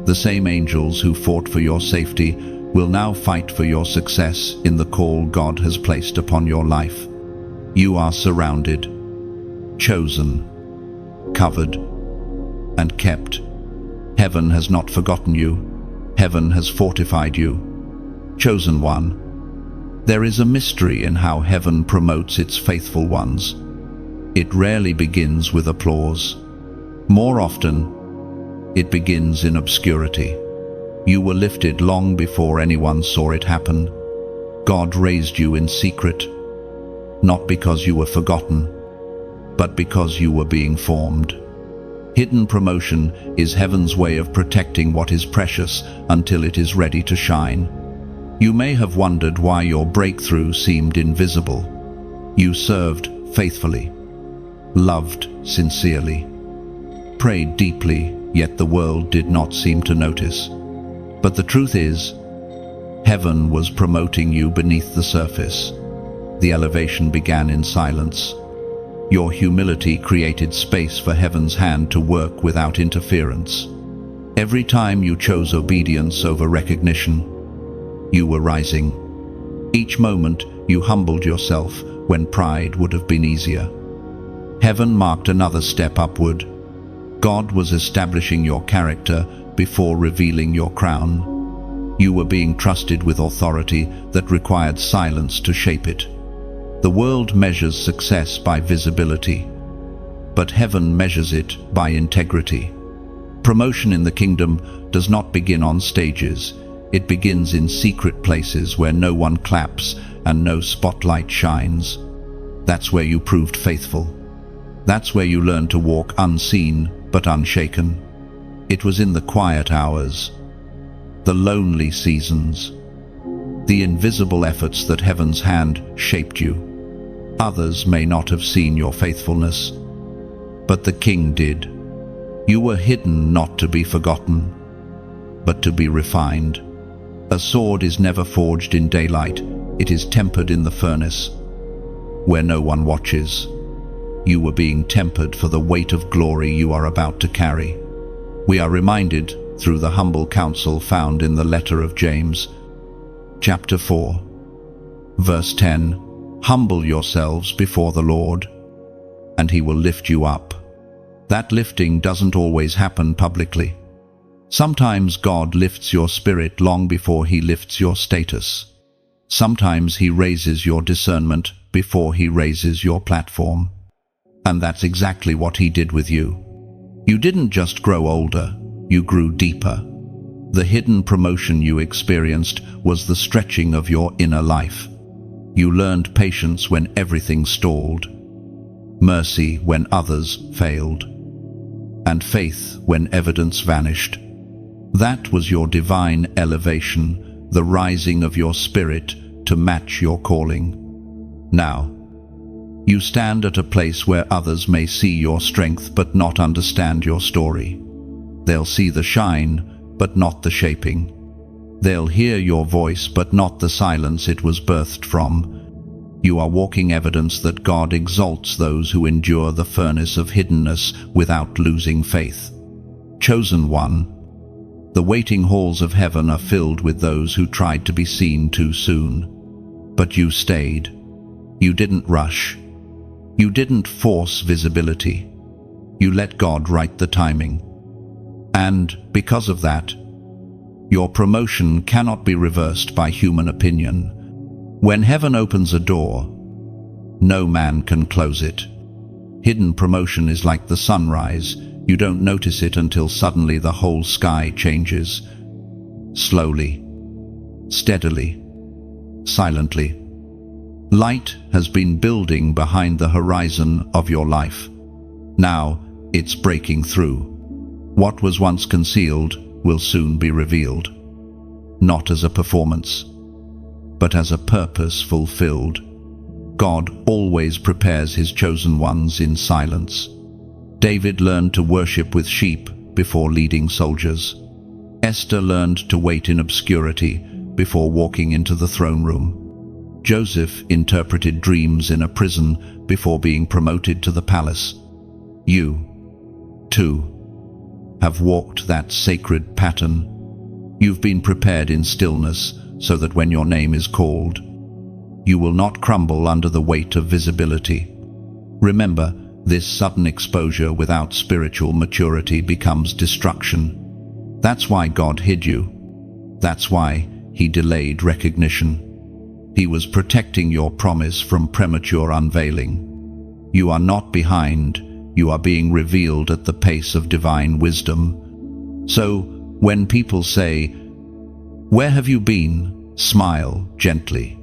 The same angels who fought for your safety will now fight for your success in the call God has placed upon your life. You are surrounded, chosen, covered, and kept. Heaven has not forgotten you. Heaven has fortified you. Chosen one. There is a mystery in how heaven promotes its faithful ones. It rarely begins with applause. More often, it begins in obscurity. You were lifted long before anyone saw it happen. God raised you in secret, not because you were forgotten, but because you were being formed. Hidden promotion is heaven's way of protecting what is precious until it is ready to shine. You may have wondered why your breakthrough seemed invisible. You served faithfully, loved sincerely, prayed deeply, yet the world did not seem to notice. But the truth is, heaven was promoting you beneath the surface. The elevation began in silence. Your humility created space for heaven's hand to work without interference. Every time you chose obedience over recognition, you were rising. Each moment you humbled yourself when pride would have been easier. Heaven marked another step upward. God was establishing your character before revealing your crown. You were being trusted with authority that required silence to shape it. The world measures success by visibility, but heaven measures it by integrity. Promotion in the kingdom does not begin on stages. It begins in secret places where no one claps and no spotlight shines. That's where you proved faithful. That's where you learned to walk unseen but unshaken. It was in the quiet hours, the lonely seasons, the invisible efforts that heaven's hand shaped you. Others may not have seen your faithfulness, but the King did. You were hidden not to be forgotten, but to be refined. A sword is never forged in daylight. It is tempered in the furnace, where no one watches. You were being tempered for the weight of glory you are about to carry. We are reminded through the humble counsel found in the letter of James, chapter 4, verse 10, "Humble yourselves before the Lord, and he will lift you up." That lifting doesn't always happen publicly. Sometimes God lifts your spirit long before he lifts your status. Sometimes he raises your discernment before he raises your platform. And that's exactly what he did with you. You didn't just grow older, you grew deeper. The hidden promotion you experienced was the stretching of your inner life. You learned patience when everything stalled, mercy when others failed, and faith when evidence vanished. That was your divine elevation, the rising of your spirit to match your calling. Now, you stand at a place where others may see your strength but not understand your story. They'll see the shine, but not the shaping. They'll hear your voice, but not the silence it was birthed from. You are walking evidence that God exalts those who endure the furnace of hiddenness without losing faith. Chosen one. The waiting halls of heaven are filled with those who tried to be seen too soon. But you stayed. You didn't rush. You didn't force visibility. You let God write the timing. And because of that, your promotion cannot be reversed by human opinion. When heaven opens a door, no man can close it. Hidden promotion is like the sunrise. You don't notice it until suddenly the whole sky changes. Slowly, steadily, silently. Light has been building behind the horizon of your life. Now it's breaking through. What was once concealed will soon be revealed. Not as a performance, but as a purpose fulfilled. God always prepares his chosen ones in silence. David learned to worship with sheep before leading soldiers. Esther learned to wait in obscurity before walking into the throne room. Joseph interpreted dreams in a prison before being promoted to the palace. You, too, have walked that sacred pattern. You've been prepared in stillness so that when your name is called, you will not crumble under the weight of visibility. Remember, this sudden exposure without spiritual maturity becomes destruction. That's why God hid you. That's why he delayed recognition. He was protecting your promise from premature unveiling. You are not behind, you are being revealed at the pace of divine wisdom. So, when people say, "Where have you been?" smile gently.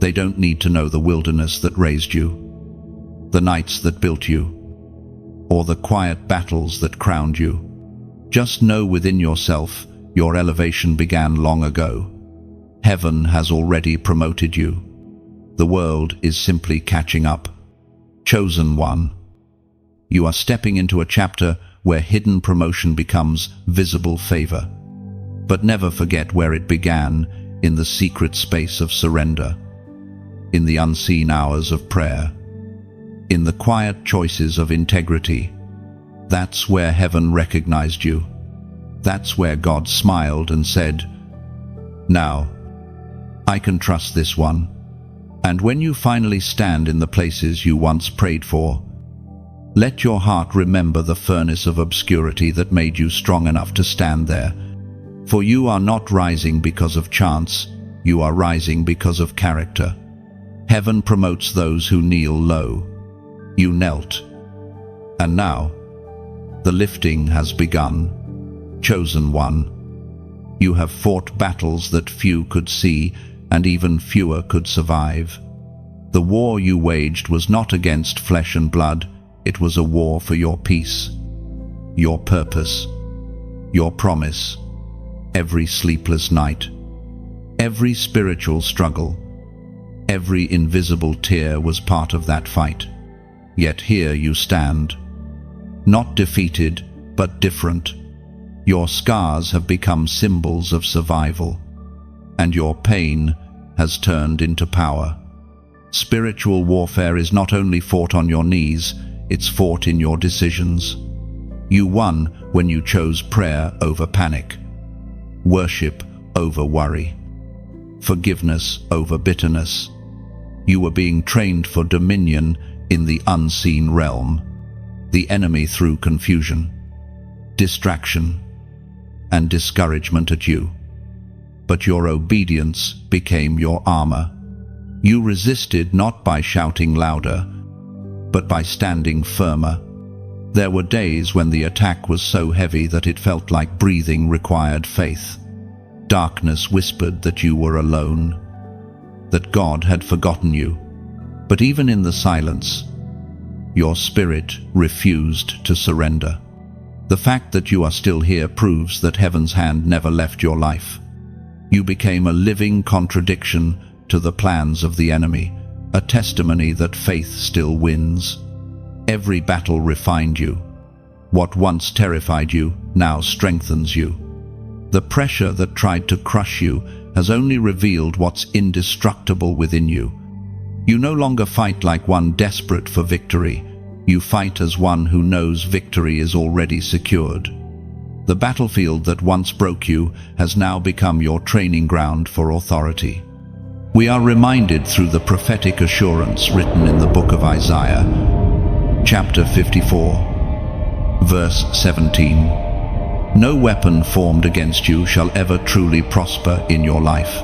They don't need to know the wilderness that raised you, the nights that built you, or the quiet battles that crowned you. Just know within yourself, your elevation began long ago. Heaven has already promoted you. The world is simply catching up. Chosen one. You are stepping into a chapter where hidden promotion becomes visible favor. But never forget where it began, in the secret space of surrender, in the unseen hours of prayer, in the quiet choices of integrity. That's where heaven recognized you. That's where God smiled and said, "Now, I can trust this one." And when you finally stand in the places you once prayed for, let your heart remember the furnace of obscurity that made you strong enough to stand there. For you are not rising because of chance, you are rising because of character. Heaven promotes those who kneel low. You knelt. And now, the lifting has begun. Chosen one. You have fought battles that few could see, and even fewer could survive. The war you waged was not against flesh and blood, it was a war for your peace, your purpose, your promise. Every sleepless night, every spiritual struggle, every invisible tear was part of that fight. Yet here you stand, not defeated, but different. Your scars have become symbols of survival, and your pain has turned into power. Spiritual warfare is not only fought on your knees, it's fought in your decisions. You won when you chose prayer over panic, worship over worry, forgiveness over bitterness. You were being trained for dominion in the unseen realm. The enemy threw confusion, distraction, and discouragement at you. But your obedience became your armor. You resisted not by shouting louder, but by standing firmer. There were days when the attack was so heavy that it felt like breathing required faith. Darkness whispered that you were alone, that God had forgotten you. But even in the silence, your spirit refused to surrender. The fact that you are still here proves that heaven's hand never left your life. You became a living contradiction to the plans of the enemy, a testimony that faith still wins. Every battle refined you. What once terrified you now strengthens you. The pressure that tried to crush you has only revealed what's indestructible within you. You no longer fight like one desperate for victory. You fight as one who knows victory is already secured. The battlefield that once broke you has now become your training ground for authority. We are reminded through the prophetic assurance written in the book of Isaiah, chapter 54, verse 17. No weapon formed against you shall ever truly prosper in your life.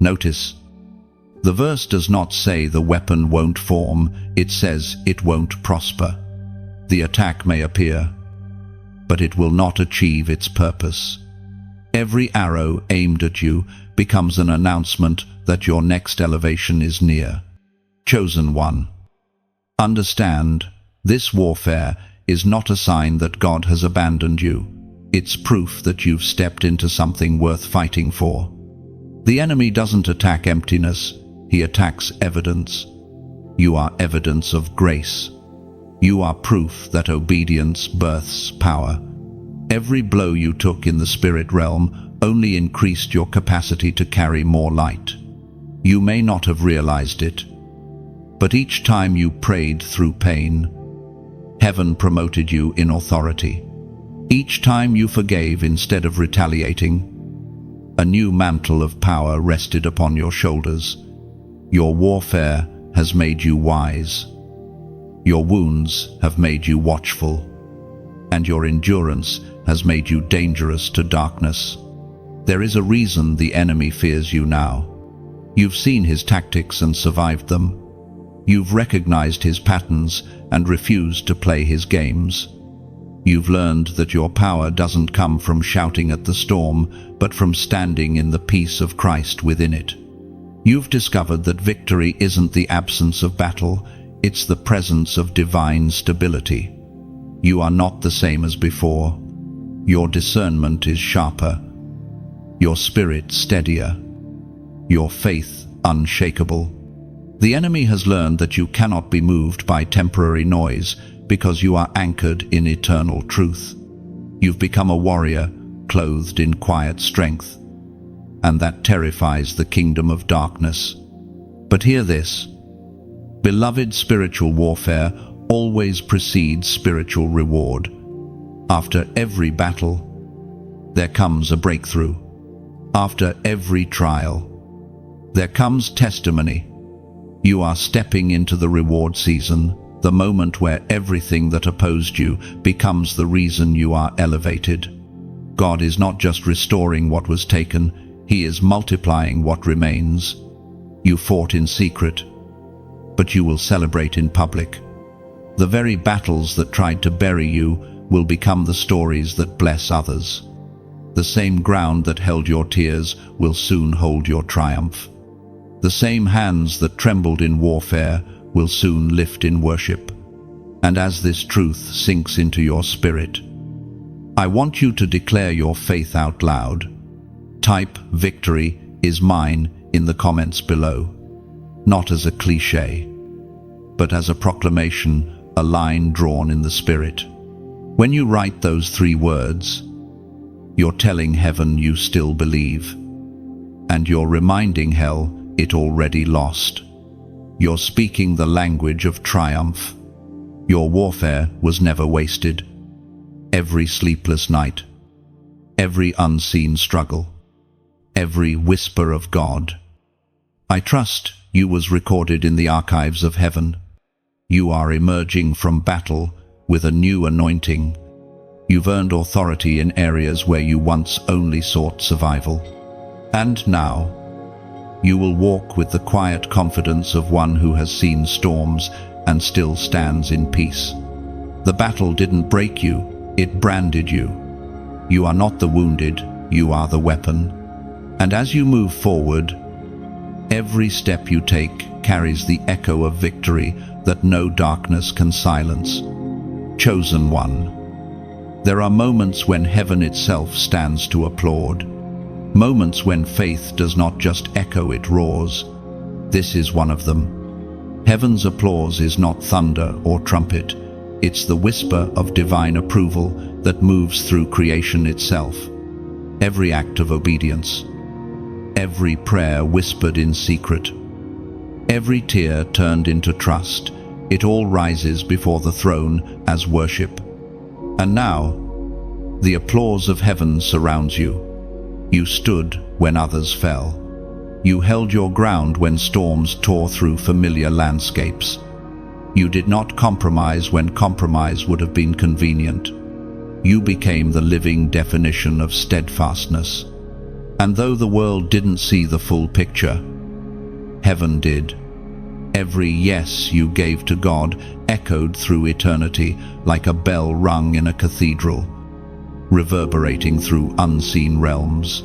Notice, the verse does not say the weapon won't form, it says it won't prosper. The attack may appear, but it will not achieve its purpose. Every arrow aimed at you becomes an announcement that your next elevation is near. Chosen one. Understand, this warfare is not a sign that God has abandoned you. It's proof that you've stepped into something worth fighting for. The enemy doesn't attack emptiness, he attacks evidence. You are evidence of grace. You are proof that obedience births power. Every blow you took in the spirit realm only increased your capacity to carry more light. You may not have realized it, but each time you prayed through pain, heaven promoted you in authority. Each time you forgave instead of retaliating, a new mantle of power rested upon your shoulders. Your warfare has made you wise. Your wounds have made you watchful, and your endurance has made you dangerous to darkness. There is a reason the enemy fears you now. You've seen his tactics and survived them. You've recognized his patterns and refused to play his games. You've learned that your power doesn't come from shouting at the storm, but from standing in the peace of Christ within it. You've discovered that victory isn't the absence of battle, it's the presence of divine stability. You are not the same as before. Your discernment is sharper, your spirit steadier, your faith unshakable. The enemy has learned that you cannot be moved by temporary noise because you are anchored in eternal truth. You've become a warrior clothed in quiet strength, and that terrifies the kingdom of darkness. But hear this: beloved, spiritual warfare always precedes spiritual reward. After every battle, there comes a breakthrough. After every trial, there comes testimony. You are stepping into the reward season, the moment where everything that opposed you becomes the reason you are elevated. God is not just restoring what was taken, He is multiplying what remains. You fought in secret, but you will celebrate in public. The very battles that tried to bury you will become the stories that bless others. The same ground that held your tears will soon hold your triumph. The same hands that trembled in warfare will soon lift in worship. And as this truth sinks into your spirit, I want you to declare your faith out loud. Type "Victory is mine" in the comments below, not as a cliche, but as a proclamation, a line drawn in the spirit. When you write those 3 words, you're telling heaven you still believe, and you're reminding hell it already lost. You're speaking the language of triumph. Your warfare was never wasted. Every sleepless night, every unseen struggle, every whisper of God, I trust you, was recorded in the archives of heaven. You are emerging from battle with a new anointing. You've earned authority in areas where you once only sought survival. And now, you will walk with the quiet confidence of one who has seen storms and still stands in peace. The battle didn't break you, it branded you. You are not the wounded, you are the weapon. And as you move forward, every step you take carries the echo of victory that no darkness can silence. Chosen one. There are moments when heaven itself stands to applaud. Moments when faith does not just echo, it roars. This is one of them. Heaven's applause is not thunder or trumpet. It's the whisper of divine approval that moves through creation itself. Every act of obedience, every prayer whispered in secret, every tear turned into trust, it all rises before the throne as worship. And now, the applause of heaven surrounds you. You stood when others fell. You held your ground when storms tore through familiar landscapes. You did not compromise when compromise would have been convenient. You became the living definition of steadfastness. And though the world didn't see the full picture, heaven did. Every yes you gave to God echoed through eternity like a bell rung in a cathedral, reverberating through unseen realms.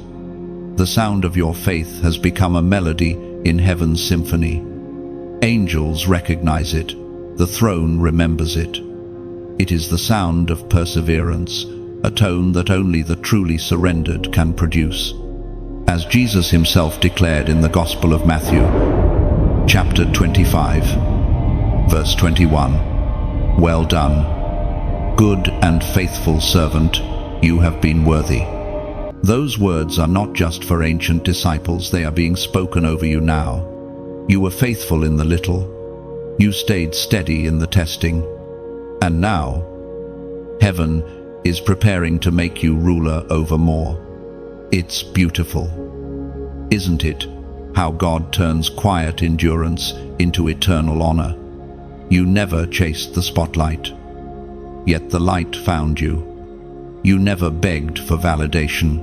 The sound of your faith has become a melody in heaven's symphony. Angels recognize it. The throne remembers it. It is the sound of perseverance, a tone that only the truly surrendered can produce. As Jesus himself declared in the Gospel of Matthew, chapter 25, verse 21, "Well done, good and faithful servant, you have been worthy." Those words are not just for ancient disciples, they are being spoken over you now. You were faithful in the little. You stayed steady in the testing. And now, heaven is preparing to make you ruler over more. It's beautiful, isn't it? How God turns quiet endurance into eternal honor. You never chased the spotlight, yet the light found you. You never begged for validation,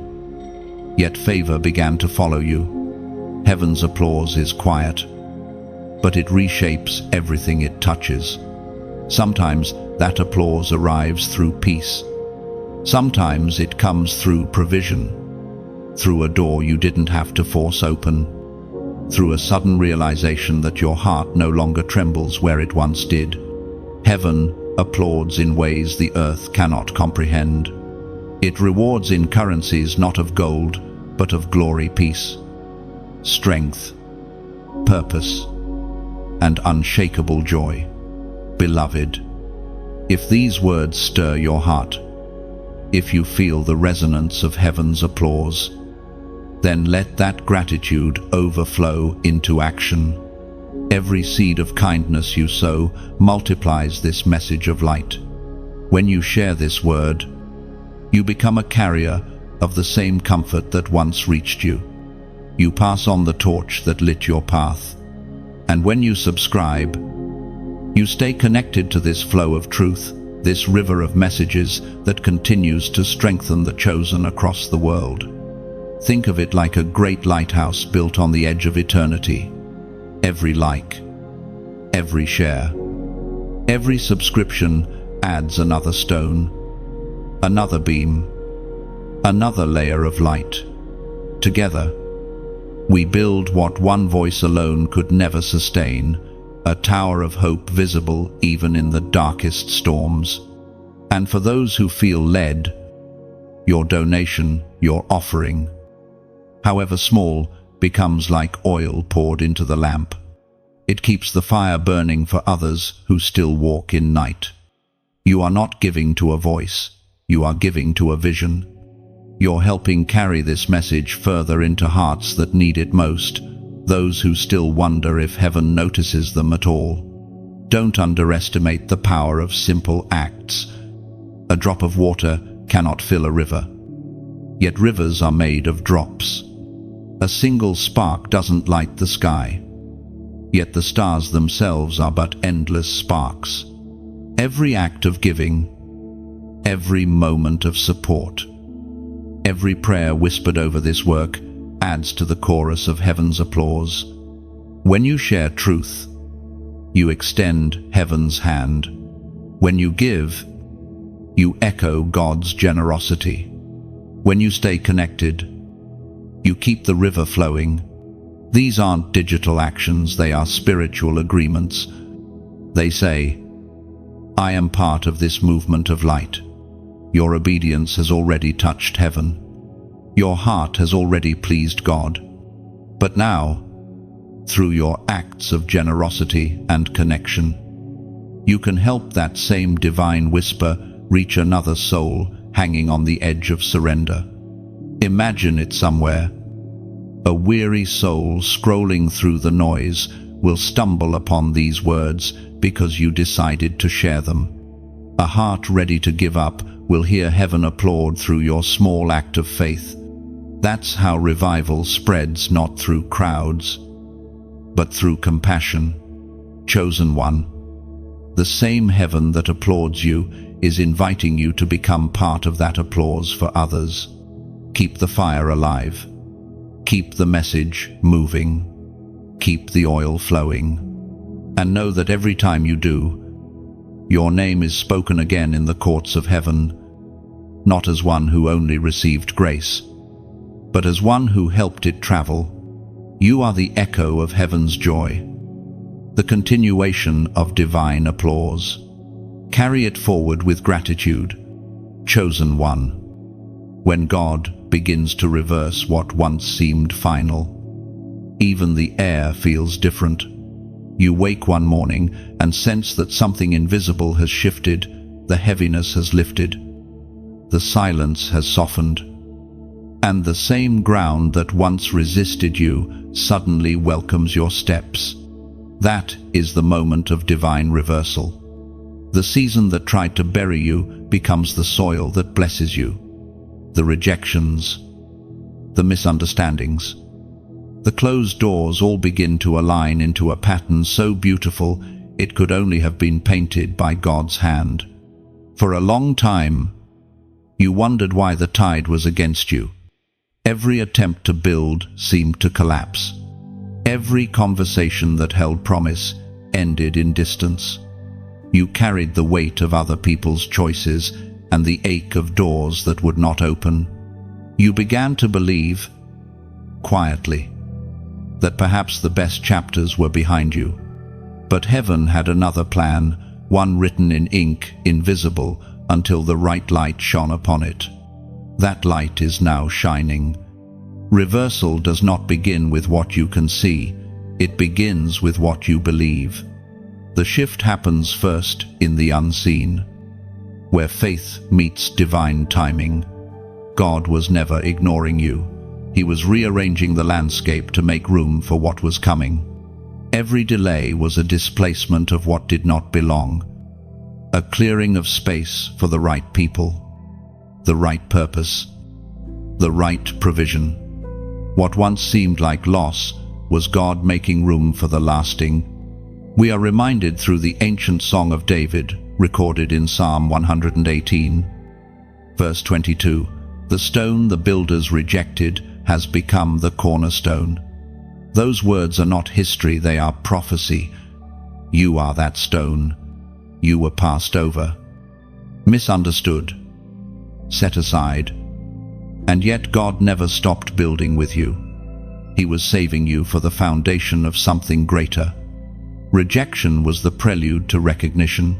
Yet favor began to follow you. Heaven's applause is quiet, but it reshapes everything it touches. Sometimes that applause arrives through peace. Sometimes it comes through provision, through a door you didn't have to force open, through a sudden realization that your heart no longer trembles where it once did. Heaven applauds in ways the earth cannot comprehend. It rewards in currencies not of gold, but of glory, peace, strength, purpose, and unshakable joy. Beloved, if these words stir your heart, if you feel the resonance of heaven's applause, then let that gratitude overflow into action. Every seed of kindness you sow multiplies this message of light. When you share this word, you become a carrier of the same comfort that once reached you. You pass on the torch that lit your path. And when you subscribe, you stay connected to this flow of truth, this river of messages that continues to strengthen the chosen across the world. Think of it like a great lighthouse built on the edge of eternity. Every like, every share, every subscription adds another stone, another beam, another layer of light. Together, we build what one voice alone could never sustain, a tower of hope visible even in the darkest storms. And for those who feel led, your donation, your offering, however small, becomes like oil poured into the lamp. It keeps the fire burning for others who still walk in night. You are not giving to a voice, you are giving to a vision. You're helping carry this message further into hearts that need it most, those who still wonder if heaven notices them at all. Don't underestimate the power of simple acts. A drop of water cannot fill a river, yet rivers are made of drops. A single spark doesn't light the sky, yet the stars themselves are but endless sparks. Every act of giving, every moment of support, every prayer whispered over this work adds to the chorus of heaven's applause. When you share truth, you extend heaven's hand. When you give, you echo God's generosity. When you stay connected, you keep the river flowing. These aren't digital actions, they are spiritual agreements. They say, I am part of this movement of light. Your obedience has already touched heaven. Your heart has already pleased God. But now, through your acts of generosity and connection, you can help that same divine whisper reach another soul hanging on the edge of surrender. Imagine it somewhere. A weary soul scrolling through the noise will stumble upon these words because you decided to share them. A heart ready to give up will hear heaven applaud through your small act of faith. That's how revival spreads, not through crowds, but through compassion. Chosen one, the same heaven that applauds you is inviting you to become part of that applause for others. Keep the fire alive. Keep the message moving. Keep the oil flowing. And know that every time you do, your name is spoken again in the courts of heaven, not as one who only received grace, but as one who helped it travel. You are the echo of heaven's joy, the continuation of divine applause. Carry it forward with gratitude. Chosen one. When God begins to reverse what once seemed final, even the air feels different. You wake one morning and sense that something invisible has shifted, the heaviness has lifted, the silence has softened, and the same ground that once resisted you suddenly welcomes your steps. That is the moment of divine reversal. The season that tried to bury you becomes the soil that blesses you. The rejections, the misunderstandings, the closed doors all begin to align into a pattern so beautiful it could only have been painted by God's hand. For a long time, you wondered why the tide was against you. Every attempt to build seemed to collapse. Every conversation that held promise ended in distance. You carried the weight of other people's choices and the ache of doors that would not open. You began to believe, quietly, that perhaps the best chapters were behind you. But heaven had another plan, one written in ink, invisible, until the right light shone upon it. That light is now shining. Reversal does not begin with what you can see. It begins with what you believe. The shift happens first in the unseen, where faith meets divine timing. God was never ignoring you. He was rearranging the landscape to make room for what was coming. Every delay was a displacement of what did not belong, a clearing of space for the right people, the right purpose, the right provision. What once seemed like loss was God making room for the lasting. We are reminded through the ancient Song of David, recorded in Psalm 118, verse 22, "The stone the builders rejected has become the cornerstone." Those words are not history, they are prophecy. You are that stone. You were passed over, misunderstood, set aside. And yet God never stopped building with you. He was saving you for the foundation of something greater. Rejection was the prelude to recognition.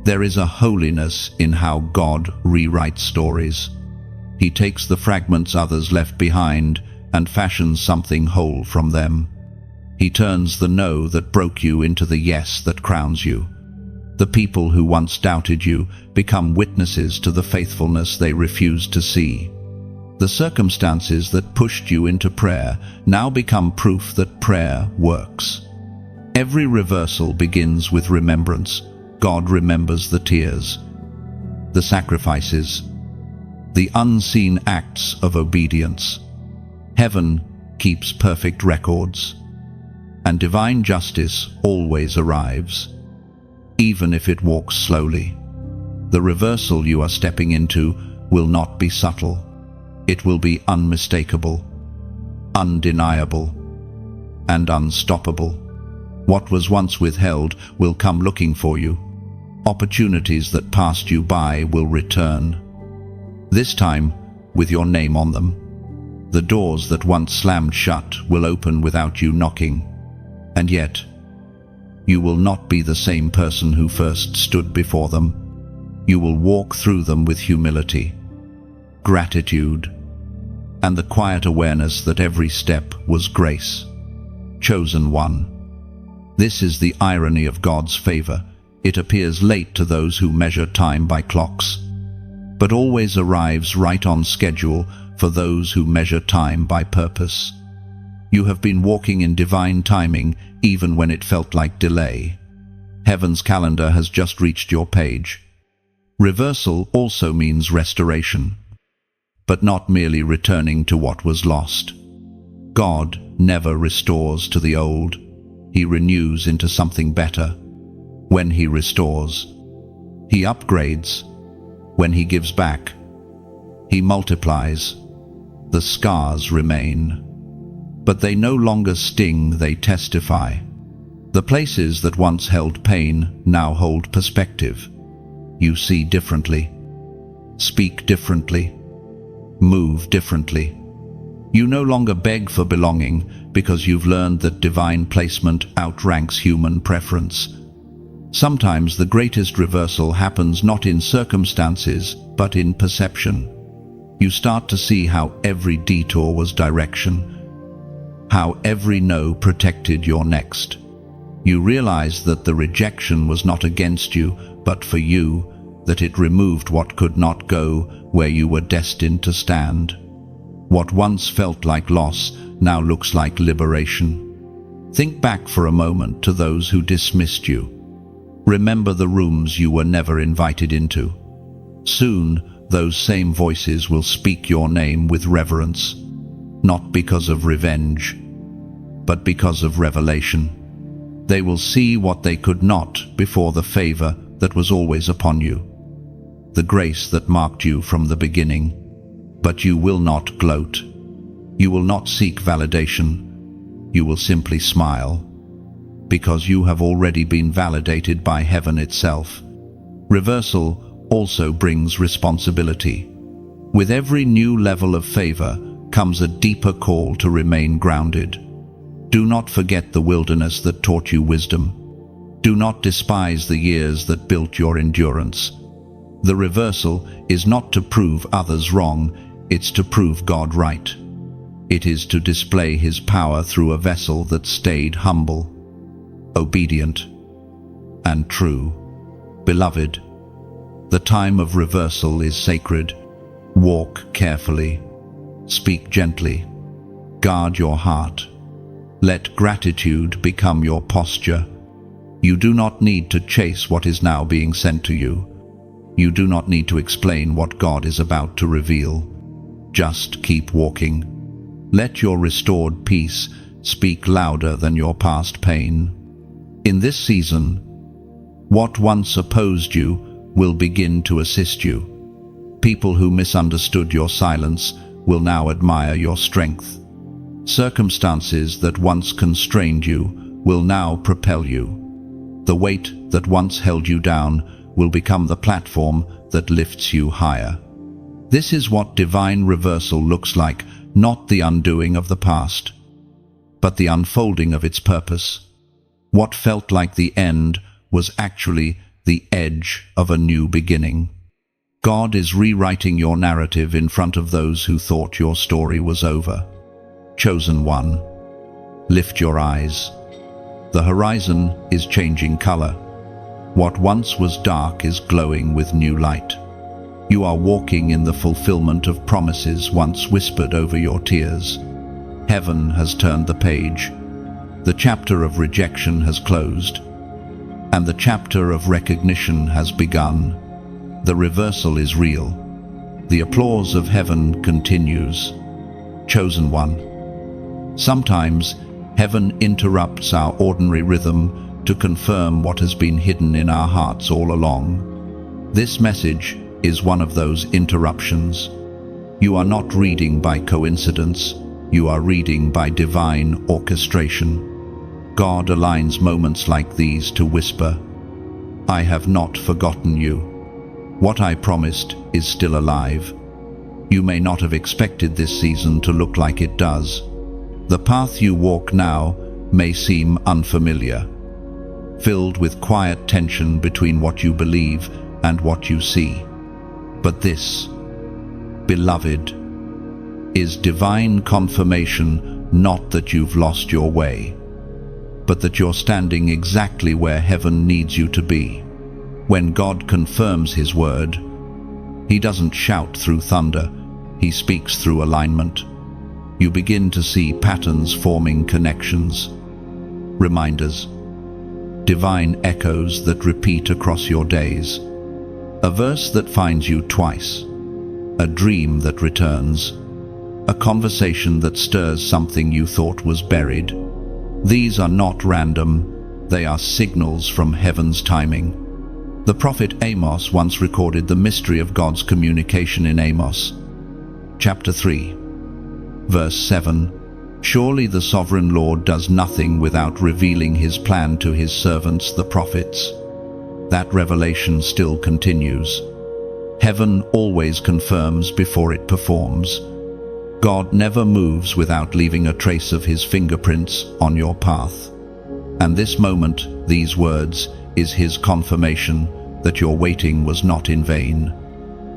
There is a holiness in how God rewrites stories. He takes the fragments others left behind and fashions something whole from them. He turns the no that broke you into the yes that crowns you. The people who once doubted you become witnesses to the faithfulness they refused to see. The circumstances that pushed you into prayer now become proof that prayer works. Every reversal begins with remembrance. God remembers the tears, the sacrifices, the unseen acts of obedience. Heaven keeps perfect records, and divine justice always arrives, even if it walks slowly. The reversal you are stepping into will not be subtle. It will be unmistakable, undeniable, and unstoppable. What was once withheld will come looking for you. Opportunities that passed you by will return, this time with your name on them. The doors that once slammed shut will open without you knocking. And yet, you will not be the same person who first stood before them. You will walk through them with humility, gratitude, and the quiet awareness that every step was grace. Chosen one. This is the irony of God's favor. It appears late to those who measure time by clocks, but always arrives right on schedule for those who measure time by purpose. You have been walking in divine timing even when it felt like delay. Heaven's calendar has just reached your page. Reversal also means restoration, but not merely returning to what was lost. God never restores to the old. He renews into something better. When He restores, He upgrades. When He gives back, He multiplies. The scars remain, but they no longer sting, they testify. The places that once held pain now hold perspective. You see differently, speak differently, move differently. You no longer beg for belonging because you've learned that divine placement outranks human preference. Sometimes the greatest reversal happens not in circumstances, but in perception. You start to see how every detour was direction, how every no protected your next. You realize that the rejection was not against you, but for you, that it removed what could not go where you were destined to stand. What once felt like loss now looks like liberation. Think back for a moment to those who dismissed you. Remember the rooms you were never invited into. Soon, those same voices will speak your name with reverence, not because of revenge, but because of revelation. They will see what they could not before, the favor that was always upon you, the grace that marked you from the beginning. But you will not gloat. You will not seek validation. You will simply smile, because you have already been validated by heaven itself. Reversal also brings responsibility. With every new level of favor comes a deeper call to remain grounded. Do not forget the wilderness that taught you wisdom. Do not despise the years that built your endurance. The reversal is not to prove others wrong, it's to prove God right. It is to display His power through a vessel that stayed humble, obedient, and true. Beloved, the time of reversal is sacred. Walk carefully. Speak gently. Guard your heart. Let gratitude become your posture. You do not need to chase what is now being sent to you. You do not need to explain what God is about to reveal. Just keep walking. Let your restored peace speak louder than your past pain. In this season, what once opposed you will begin to assist you. People who misunderstood your silence will now admire your strength. Circumstances that once constrained you will now propel you. The weight that once held you down will become the platform that lifts you higher. This is what divine reversal looks like, not the undoing of the past, but the unfolding of its purpose. What felt like the end was actually the edge of a new beginning. God is rewriting your narrative in front of those who thought your story was over. Chosen one, lift your eyes. The horizon is changing color. What once was dark is glowing with new light. You are walking in the fulfillment of promises once whispered over your tears. Heaven has turned the page. The chapter of rejection has closed, and the chapter of recognition has begun. The reversal is real. The applause of heaven continues. Chosen one. Sometimes heaven interrupts our ordinary rhythm to confirm what has been hidden in our hearts all along. This message is one of those interruptions. You are not reading by coincidence, you are reading by divine orchestration. God aligns moments like these to whisper, I have not forgotten you. What I promised is still alive. You may not have expected this season to look like it does. The path you walk now may seem unfamiliar, filled with quiet tension between what you believe and what you see. But this, beloved, is divine confirmation, not that you've lost your way, but that you're standing exactly where heaven needs you to be. When God confirms His word, He doesn't shout through thunder, He speaks through alignment. You begin to see patterns forming connections, reminders, divine echoes that repeat across your days. A verse that finds you twice, a dream that returns, a conversation that stirs something you thought was buried. These are not random, they are signals from heaven's timing. The prophet Amos once recorded the mystery of God's communication in Amos, chapter 3, verse 7. Surely the sovereign Lord does nothing without revealing His plan to His servants, the prophets. That revelation still continues. Heaven always confirms before it performs. God never moves without leaving a trace of His fingerprints on your path. And this moment, these words, is His confirmation that your waiting was not in vain.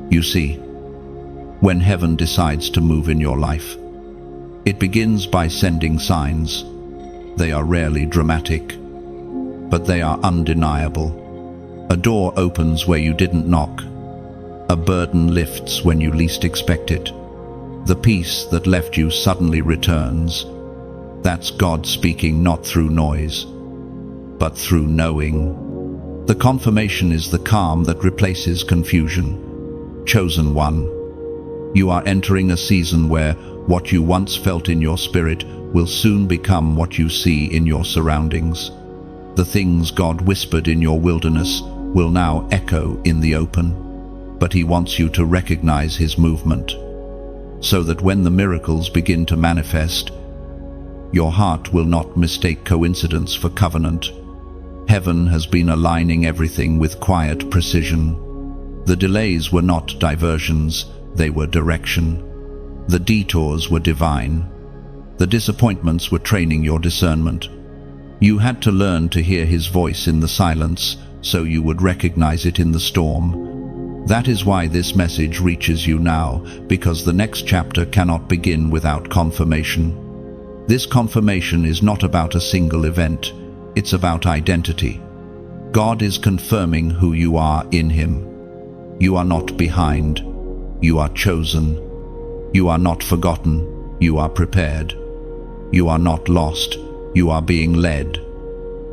You see, when heaven decides to move in your life, it begins by sending signs. They are rarely dramatic, but they are undeniable. A door opens where you didn't knock. A burden lifts when you least expect it. The peace that left you suddenly returns. That's God speaking not through noise, but through knowing. The confirmation is the calm that replaces confusion. Chosen one, you are entering a season where what you once felt in your spirit will soon become what you see in your surroundings. The things God whispered in your wilderness will now echo in the open, but He wants you to recognize His movement. so that when the miracles begin to manifest, your heart will not mistake coincidence for covenant. Heaven has been aligning everything with quiet precision. The delays were not diversions, they were direction. The detours were divine. The disappointments were training your discernment. You had to learn to hear His voice in the silence, so you would recognize it in the storm. That is why this message reaches you now, because the next chapter cannot begin without confirmation. This confirmation is not about a single event, it's about identity. God is confirming who you are in Him. You are not behind, you are chosen. You are not forgotten, you are prepared. You are not lost, you are being led.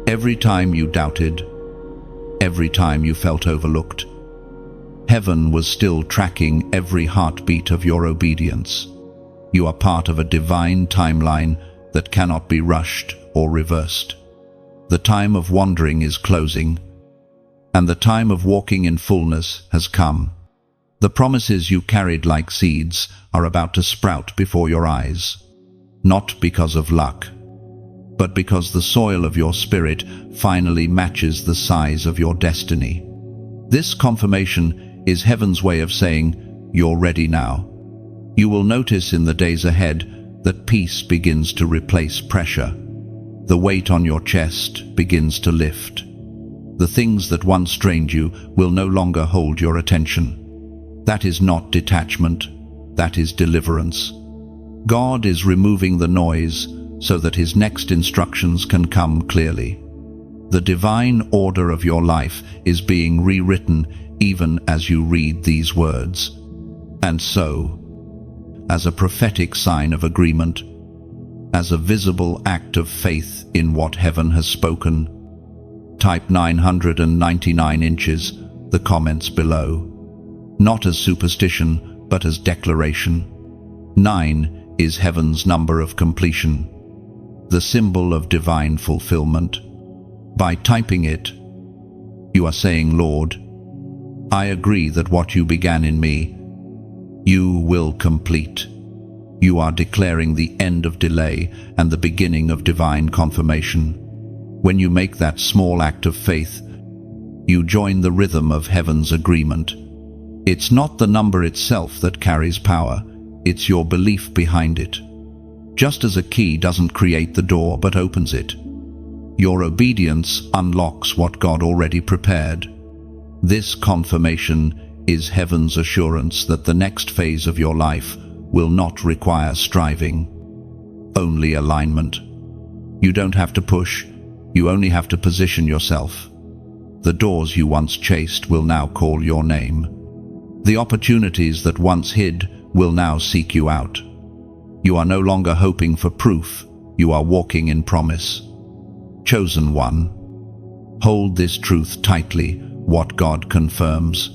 Every time you doubted, every time you felt overlooked, heaven was still tracking every heartbeat of your obedience. You are part of a divine timeline that cannot be rushed or reversed. The time of wandering is closing, and the time of walking in fullness has come. The promises you carried like seeds are about to sprout before your eyes, not because of luck, but because the soil of your spirit finally matches the size of your destiny. This confirmation is heaven's way of saying, you're ready now. You will notice in the days ahead that peace begins to replace pressure. The weight on your chest begins to lift. The things that once strained you will no longer hold your attention. That is not detachment, that is deliverance. God is removing the noise so that His next instructions can come clearly. The divine order of your life is being rewritten even as you read these words. And so, as a prophetic sign of agreement, as a visible act of faith in what heaven has spoken, type 999 inches, the comments below. Not as superstition, but as declaration. 9 is heaven's number of completion, the symbol of divine fulfillment. By typing it, you are saying, Lord, I agree that what you began in me, you will complete. You are declaring the end of delay and the beginning of divine confirmation. When you make that small act of faith, you join the rhythm of heaven's agreement. It's not the number itself that carries power, it's your belief behind it. Just as a key doesn't create the door but opens it, your obedience unlocks what God already prepared. This confirmation is heaven's assurance that the next phase of your life will not require striving, only alignment. You don't have to push, you only have to position yourself. The doors you once chased will now call your name. The opportunities that once hid will now seek you out. You are no longer hoping for proof, you are walking in promise. Chosen one, hold this truth tightly, what God confirms.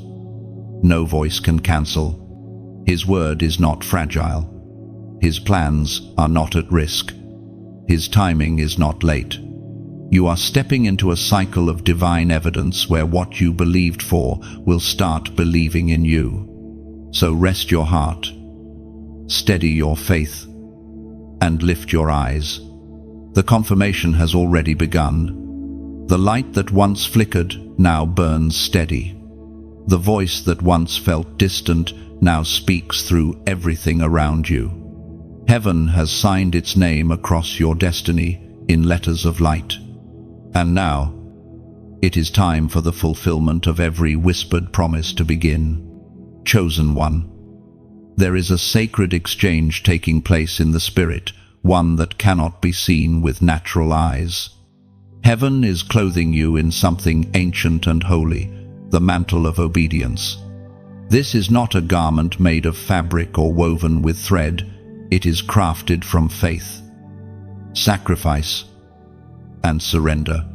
No voice can cancel. His word is not fragile. His plans are not at risk. His timing is not late. You are stepping into a cycle of divine evidence where what you believed for will start believing in you. So rest your heart, steady your faith, and lift your eyes. The confirmation has already begun. The light that once flickered now burns steady. The voice that once felt distant now speaks through everything around you. Heaven has signed its name across your destiny in letters of light. And now, it is time for the fulfillment of every whispered promise to begin. Chosen one. There is a sacred exchange taking place in the Spirit, one that cannot be seen with natural eyes. Heaven is clothing you in something ancient and holy, the mantle of obedience. This is not a garment made of fabric or woven with thread, it is crafted from faith, sacrifice, and surrender.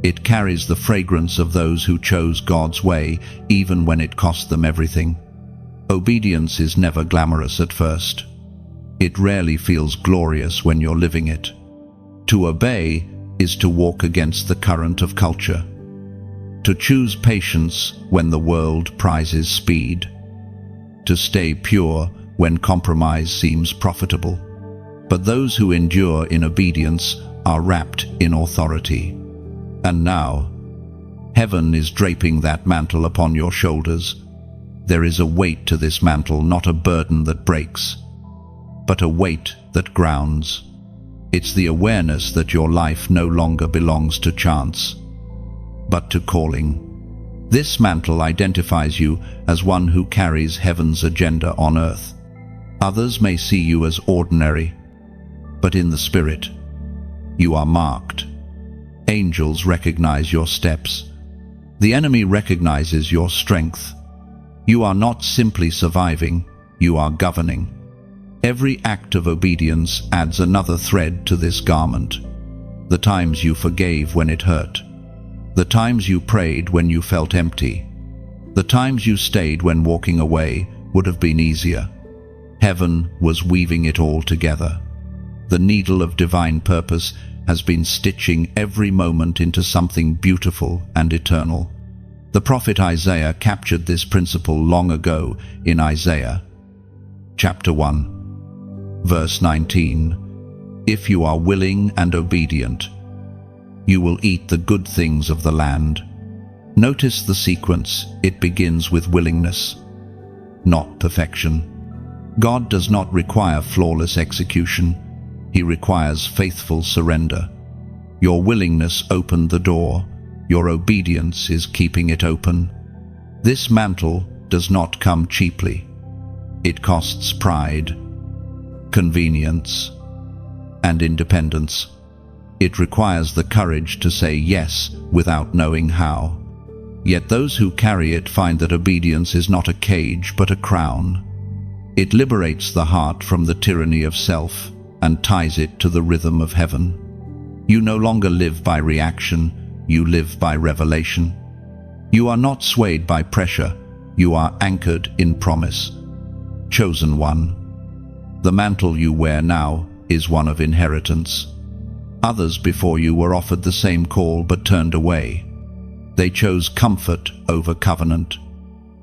It carries the fragrance of those who chose God's way, even when it cost them everything. Obedience is never glamorous at first. It rarely feels glorious when you're living it. To obey is to walk against the current of culture, to choose patience when the world prizes speed, to stay pure when compromise seems profitable. But those who endure in obedience are wrapped in authority. And now, heaven is draping that mantle upon your shoulders. There is a weight to this mantle, not a burden that breaks, but a weight that grounds. It's the awareness that your life no longer belongs to chance, but to calling. This mantle identifies you as one who carries heaven's agenda on earth. Others may see you as ordinary, but in the Spirit, you are marked. Angels recognize your steps. The enemy recognizes your strength. You are not simply surviving, you are governing. Every act of obedience adds another thread to this garment. The times you forgave when it hurt. The times you prayed when you felt empty. The times you stayed when walking away would have been easier. Heaven was weaving it all together. The needle of divine purpose has been stitching every moment into something beautiful and eternal. The prophet Isaiah captured this principle long ago in Isaiah chapter 1, verse 19. If you are willing and obedient, you will eat the good things of the land. Notice the sequence. It begins with willingness, not perfection. God does not require flawless execution. He requires faithful surrender. Your willingness opened the door. Your obedience is keeping it open. This mantle does not come cheaply. It costs pride, convenience, and independence. It requires the courage to say yes without knowing how. Yet those who carry it find that obedience is not a cage but a crown. It liberates the heart from the tyranny of self and ties it to the rhythm of heaven. You no longer live by reaction, you live by revelation. You are not swayed by pressure, you are anchored in promise. Chosen one. The mantle you wear now is one of inheritance. Others before you were offered the same call but turned away. They chose comfort over covenant.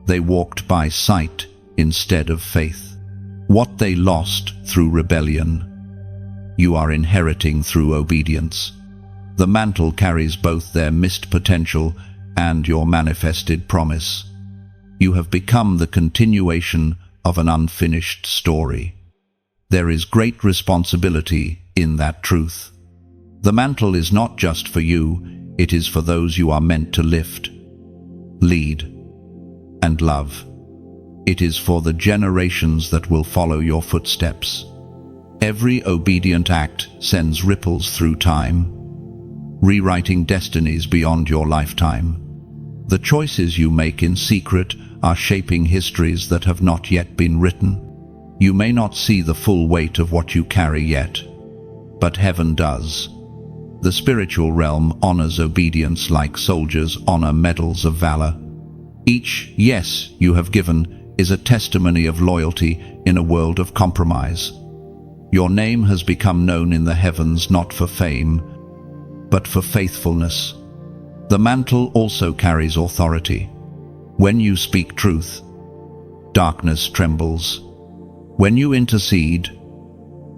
They walked by sight instead of faith. What they lost through rebellion, you are inheriting through obedience. The mantle carries both their missed potential and your manifested promise. You have become the continuation of an unfinished story. There is great responsibility in that truth. The mantle is not just for you, it is for those you are meant to lift, lead, and love. It is for the generations that will follow your footsteps. Every obedient act sends ripples through time, rewriting destinies beyond your lifetime. The choices you make in secret are shaping histories that have not yet been written. You may not see the full weight of what you carry yet, but heaven does. The spiritual realm honors obedience like soldiers honor medals of valor. Each yes you have given is a testimony of loyalty in a world of compromise. Your name has become known in the heavens not for fame, but for faithfulness. The mantle also carries authority. When you speak truth, darkness trembles. When you intercede,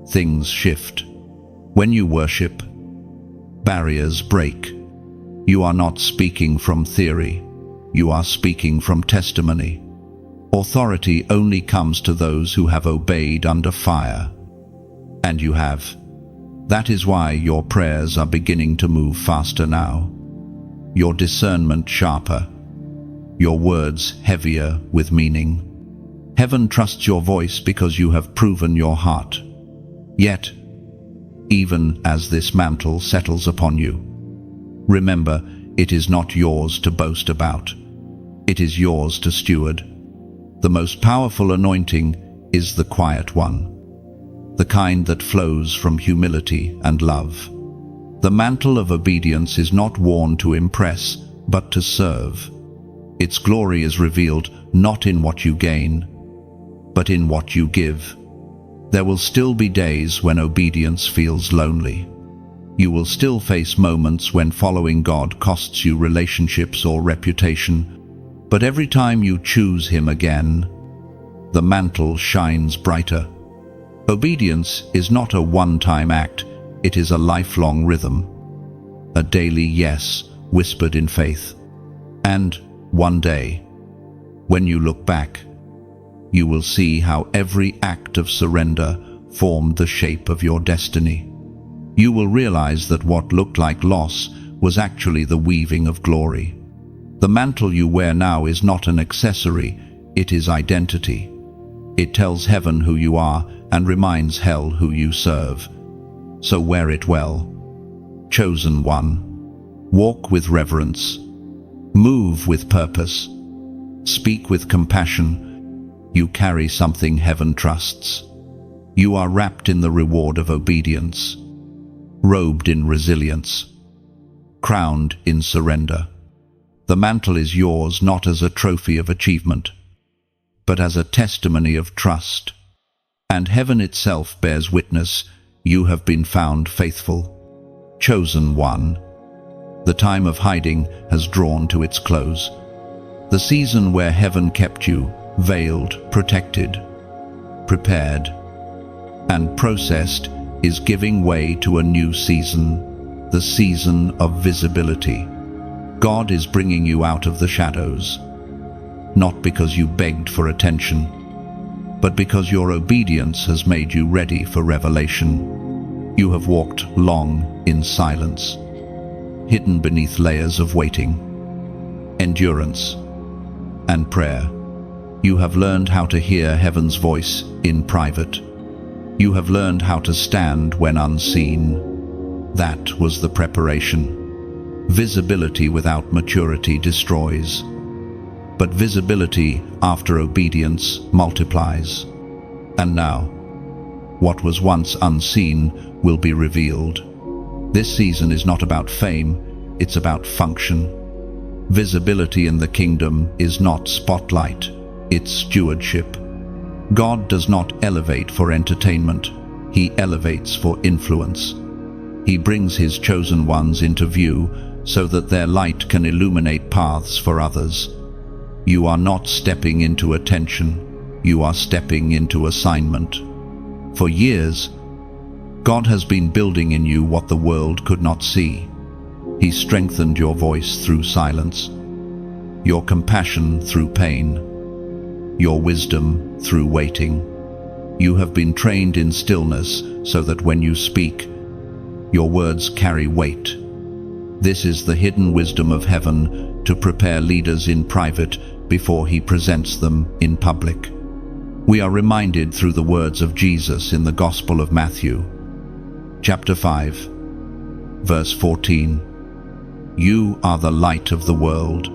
things shift. When you worship, barriers break. You are not speaking from theory, you are speaking from testimony. Authority only comes to those who have obeyed under fire. And you have. That is why your prayers are beginning to move faster now. Your discernment sharper. Your words heavier with meaning. Heaven trusts your voice because you have proven your heart. Yet, even as this mantle settles upon you, remember, it is not yours to boast about. It is yours to steward. The most powerful anointing is the quiet one, the kind that flows from humility and love. The mantle of obedience is not worn to impress, but to serve. Its glory is revealed not in what you gain, but in what you give. There will still be days when obedience feels lonely. You will still face moments when following God costs you relationships or reputation, but every time you choose Him again, the mantle shines brighter. Obedience is not a one-time act, it is a lifelong rhythm. A daily yes, whispered in faith. And one day, when you look back, you will see how every act of surrender formed the shape of your destiny. You will realize that what looked like loss was actually the weaving of glory. The mantle you wear now is not an accessory, it is identity. It tells heaven who you are and reminds hell who you serve. So wear it well. Chosen one. Walk with reverence. Move with purpose. Speak with compassion. You carry something heaven trusts. You are wrapped in the reward of obedience, robed in resilience, crowned in surrender. The mantle is yours not as a trophy of achievement, but as a testimony of trust. And heaven itself bears witness, you have been found faithful, chosen one. The time of hiding has drawn to its close. The season where heaven kept you, veiled, protected, prepared, and processed is giving way to a new season, the season of visibility. God is bringing you out of the shadows, not because you begged for attention, but because your obedience has made you ready for revelation. You have walked long in silence, hidden beneath layers of waiting, endurance, and prayer. You have learned how to hear heaven's voice in private. You have learned how to stand when unseen. That was the preparation. Visibility without maturity destroys, but visibility after obedience multiplies. And now, what was once unseen will be revealed. This season is not about fame, it's about function. Visibility in the kingdom is not spotlight, it's stewardship. God does not elevate for entertainment, He elevates for influence. He brings His chosen ones into view so that their light can illuminate paths for others. You are not stepping into attention, you are stepping into assignment. For years, God has been building in you what the world could not see. He strengthened your voice through silence, your compassion through pain, your wisdom through waiting. You have been trained in stillness so that when you speak, your words carry weight. This is the hidden wisdom of heaven to prepare leaders in private before He presents them in public. We are reminded through the words of Jesus in the Gospel of Matthew, chapter 5, verse 14. You are the light of the world.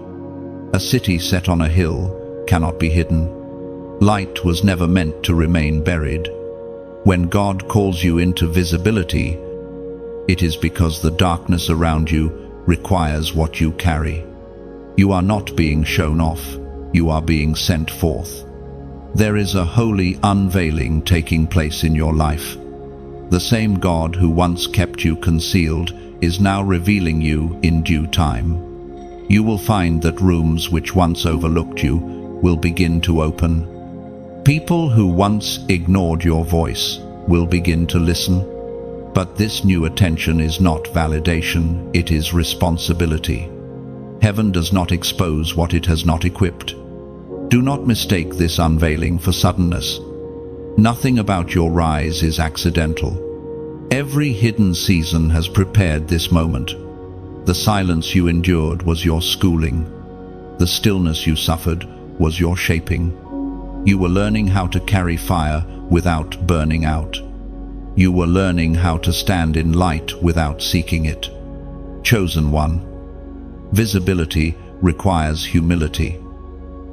A city set on a hill cannot be hidden. Light was never meant to remain buried. When God calls you into visibility, it is because the darkness around you requires what you carry. You are not being shown off, you are being sent forth. There is a holy unveiling taking place in your life. The same God who once kept you concealed is now revealing you in due time. You will find that rooms which once overlooked you will begin to open. People who once ignored your voice will begin to listen. But this new attention is not validation, it is responsibility. Heaven does not expose what it has not equipped. Do not mistake this unveiling for suddenness. Nothing about your rise is accidental. Every hidden season has prepared this moment. The silence you endured was your schooling. The stillness you suffered was your shaping. You were learning how to carry fire without burning out. You were learning how to stand in light without seeking it. Chosen one. Visibility requires humility.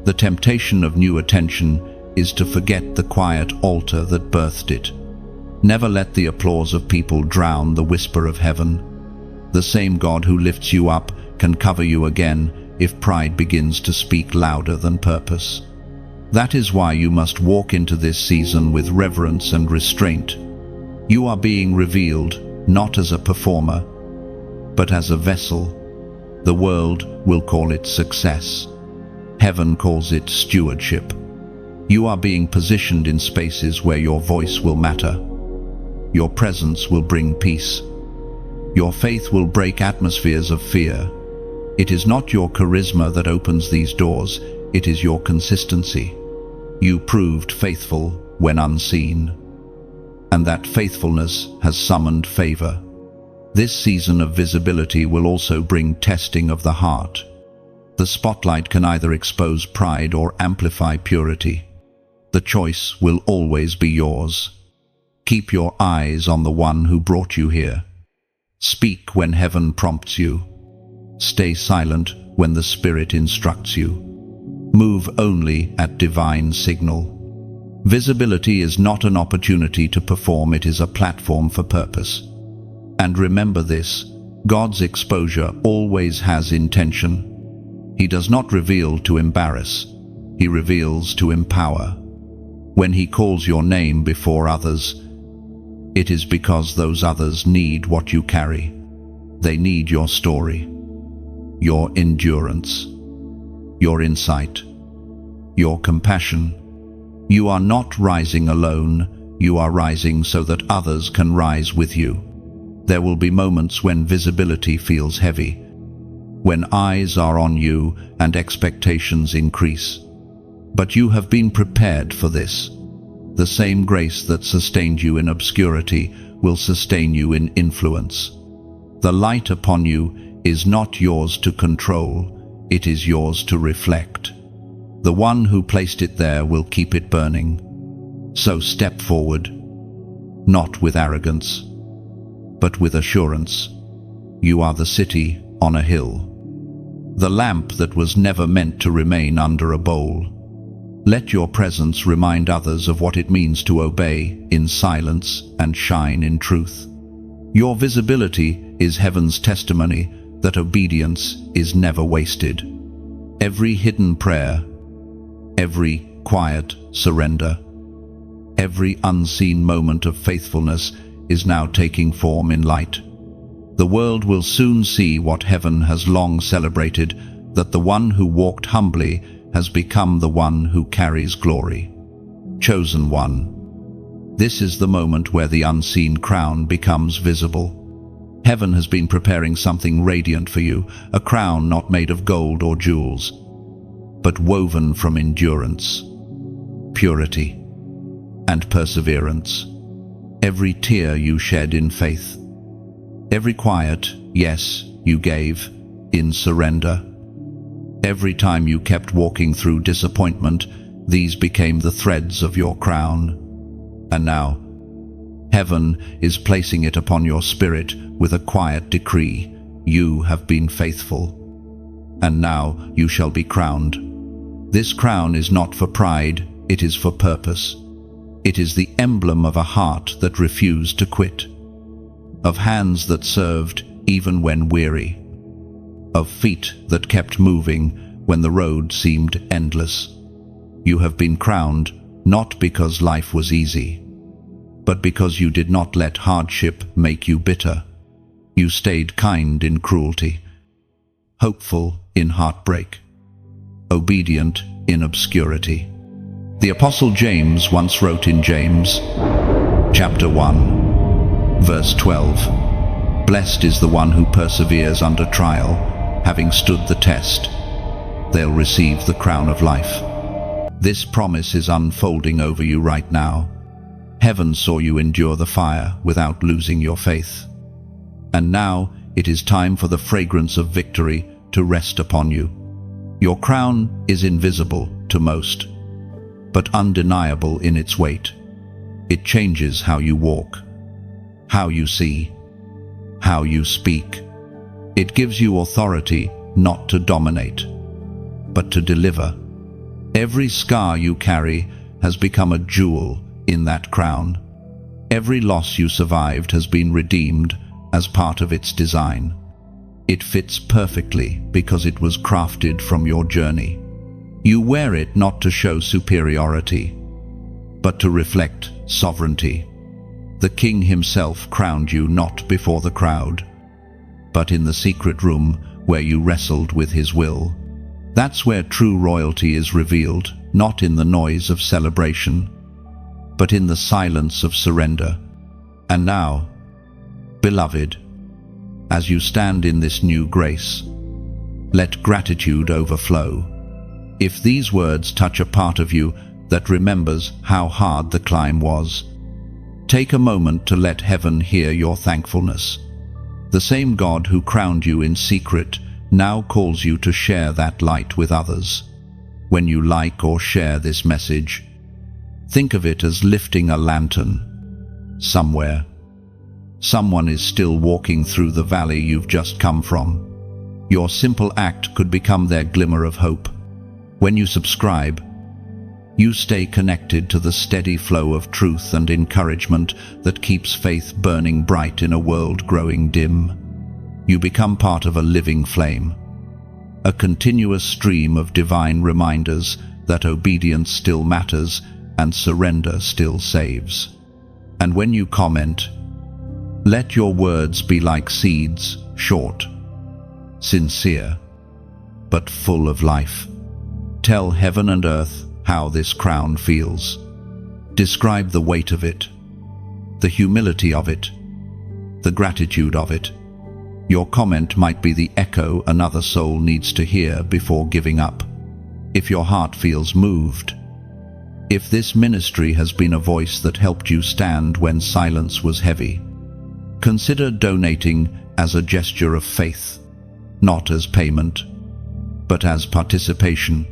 The temptation of new attention is to forget the quiet altar that birthed it. Never let the applause of people drown the whisper of heaven. The same God who lifts you up can cover you again if pride begins to speak louder than purpose. That is why you must walk into this season with reverence and restraint. You are being revealed not as a performer, but as a vessel. The world will call it success. Heaven calls it stewardship. You are being positioned in spaces where your voice will matter. Your presence will bring peace. Your faith will break atmospheres of fear. It is not your charisma that opens these doors, it is your consistency. You proved faithful when unseen, and that faithfulness has summoned favor. This season of visibility will also bring testing of the heart. The spotlight can either expose pride or amplify purity. The choice will always be yours. Keep your eyes on the one who brought you here. Speak when heaven prompts you. Stay silent when the Spirit instructs you. Move only at divine signal. Visibility is not an opportunity to perform, it is a platform for purpose. And remember this, God's exposure always has intention. He does not reveal to embarrass, He reveals to empower. When He calls your name before others, it is because those others need what you carry. They need your story, your endurance, your insight, your compassion. You are not rising alone, you are rising so that others can rise with you. There will be moments when visibility feels heavy, when eyes are on you and expectations increase. But you have been prepared for this. The same grace that sustained you in obscurity will sustain you in influence. The light upon you is not yours to control, it is yours to reflect. The one who placed it there will keep it burning. So step forward, not with arrogance, but with assurance. You are the city on a hill, the lamp that was never meant to remain under a bowl. Let your presence remind others of what it means to obey in silence and shine in truth. Your visibility is heaven's testimony that obedience is never wasted. Every hidden prayer, every quiet surrender, every unseen moment of faithfulness is now taking form in light. The world will soon see what heaven has long celebrated, that the one who walked humbly has become the one who carries glory. Chosen one. This is the moment where the unseen crown becomes visible. Heaven has been preparing something radiant for you, a crown not made of gold or jewels, but woven from endurance, purity, and perseverance. Every tear you shed in faith, every quiet yes you gave in surrender, every time you kept walking through disappointment, these became the threads of your crown. And now, heaven is placing it upon your spirit with a quiet decree. You have been faithful, and now you shall be crowned. This crown is not for pride, it is for purpose. It is the emblem of a heart that refused to quit, of hands that served even when weary, of feet that kept moving when the road seemed endless. You have been crowned not because life was easy, but because you did not let hardship make you bitter. You stayed kind in cruelty, hopeful in heartbreak, obedient in obscurity. The Apostle James once wrote in James, chapter 1, verse 12, "Blessed is the one who perseveres under trial, having stood the test. They'll receive the crown of life." This promise is unfolding over you right now. Heaven saw you endure the fire without losing your faith. And now it is time for the fragrance of victory to rest upon you. Your crown is invisible to most, but undeniable in its weight. It changes how you walk, how you see, how you speak. It gives you authority not to dominate, but to deliver. Every scar you carry has become a jewel in that crown. Every loss you survived has been redeemed as part of its design. It fits perfectly because it was crafted from your journey. You wear it not to show superiority, but to reflect sovereignty. The King himself crowned you not before the crowd, but in the secret room where you wrestled with his will. That's where true royalty is revealed, not in the noise of celebration, but in the silence of surrender. And now, beloved, as you stand in this new grace, let gratitude overflow. If these words touch a part of you that remembers how hard the climb was, take a moment to let heaven hear your thankfulness. The same God who crowned you in secret now calls you to share that light with others. When you like or share this message, think of it as lifting a lantern. Somewhere, someone is still walking through the valley you've just come from. Your simple act could become their glimmer of hope. When you subscribe, you stay connected to the steady flow of truth and encouragement that keeps faith burning bright in a world growing dim. You become part of a living flame, a continuous stream of divine reminders that obedience still matters and surrender still saves. And when you comment, let your words be like seeds, short, sincere, but full of life. Tell heaven and earth how this crown feels. Describe the weight of it, the humility of it, the gratitude of it. Your comment might be the echo another soul needs to hear before giving up. If your heart feels moved, if this ministry has been a voice that helped you stand when silence was heavy, consider donating as a gesture of faith, not as payment, but as participation.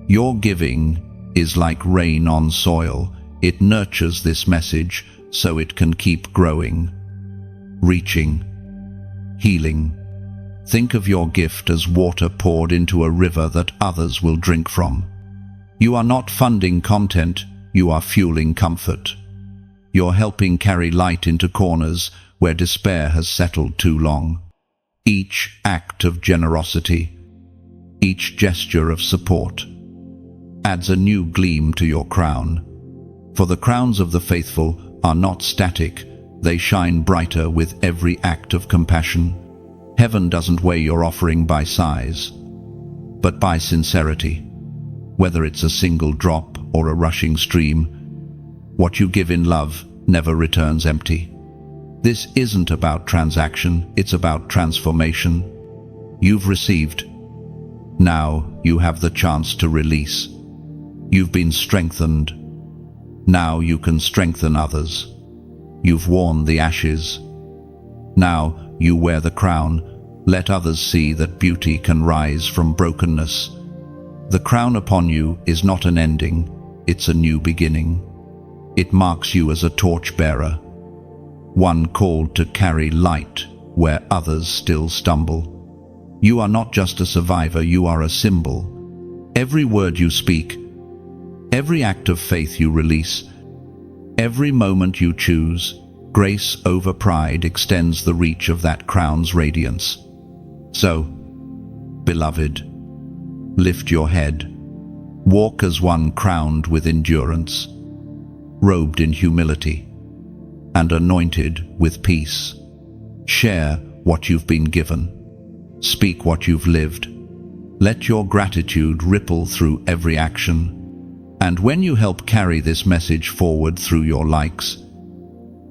Your giving is like rain on soil. It nurtures this message so it can keep growing, reaching, healing. Think of your gift as water poured into a river that others will drink from. You are not funding content, you are fueling comfort. You're helping carry light into corners where despair has settled too long. Each act of generosity, each gesture of support, adds a new gleam to your crown. For the crowns of the faithful are not static, they shine brighter with every act of compassion. Heaven doesn't weigh your offering by size, but by sincerity. Whether it's a single drop or a rushing stream, what you give in love never returns empty. This isn't about transaction, it's about transformation. You've received. Now you have the chance to release. You've been strengthened. Now you can strengthen others. You've worn the ashes. Now you wear the crown. Let others see that beauty can rise from brokenness. The crown upon you is not an ending, it's a new beginning. It marks you as a torchbearer, one called to carry light where others still stumble. You are not just a survivor, you are a symbol. Every word you speak, every act of faith you release, every moment you choose, grace over pride extends the reach of that crown's radiance. So, beloved, lift your head. Walk as one crowned with endurance, robed in humility, and anointed with peace. Share what you've been given. Speak what you've lived. Let your gratitude ripple through every action. And when you help carry this message forward through your likes,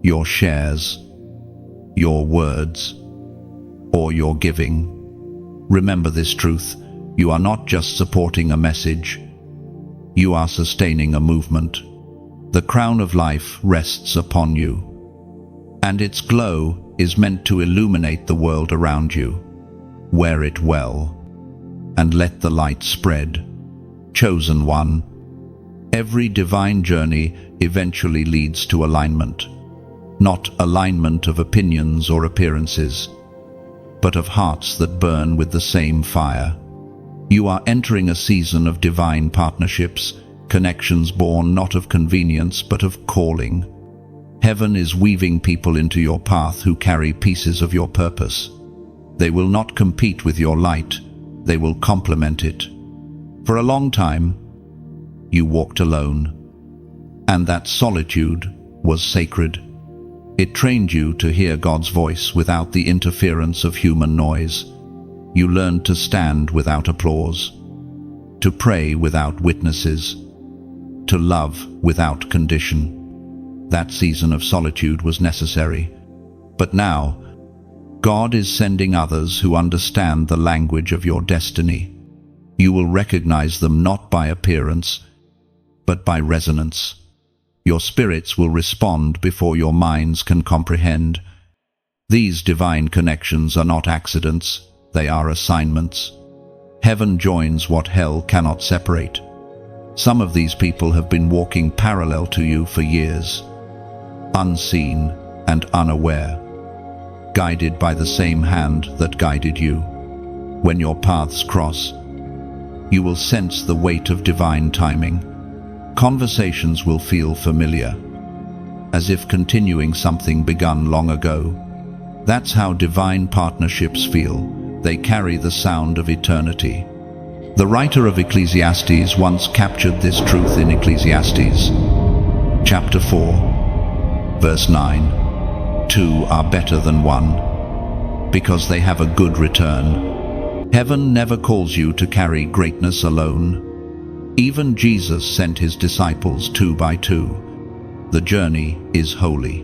your shares, your words, or your giving, remember this truth: you are not just supporting a message, you are sustaining a movement. The crown of life rests upon you, and its glow is meant to illuminate the world around you. Wear it well, and let the light spread. Chosen one, every divine journey eventually leads to alignment. Not alignment of opinions or appearances, but of hearts that burn with the same fire. You are entering a season of divine partnerships, connections born not of convenience but of calling. Heaven is weaving people into your path who carry pieces of your purpose. They will not compete with your light, they will complement it. For a long time, you walked alone, and that solitude was sacred. It trained you to hear God's voice without the interference of human noise. You learned to stand without applause, to pray without witnesses, to love without condition. That season of solitude was necessary. But now, God is sending others who understand the language of your destiny. You will recognize them not by appearance, but by resonance. Your spirits will respond before your minds can comprehend. These divine connections are not accidents, they are assignments. Heaven joins what hell cannot separate. Some of these people have been walking parallel to you for years, unseen and unaware, guided by the same hand that guided you. When your paths cross, you will sense the weight of divine timing. Conversations will feel familiar, as if continuing something begun long ago. That's how divine partnerships feel. They carry the sound of eternity. The writer of Ecclesiastes once captured this truth in Ecclesiastes, chapter 4, verse 9. Two are better than one, because they have a good return. Heaven never calls you to carry greatness alone. Even Jesus sent his disciples 2 by 2. The journey is holy,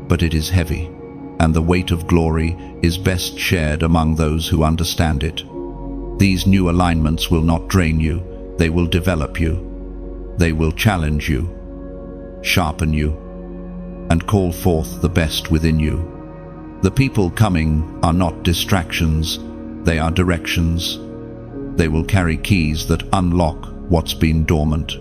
but it is heavy, and the weight of glory is best shared among those who understand it. These new alignments will not drain you, they will develop you. They will challenge you, sharpen you, and call forth the best within you. The people coming are not distractions, they are directions. They will carry keys that unlock what's been dormant,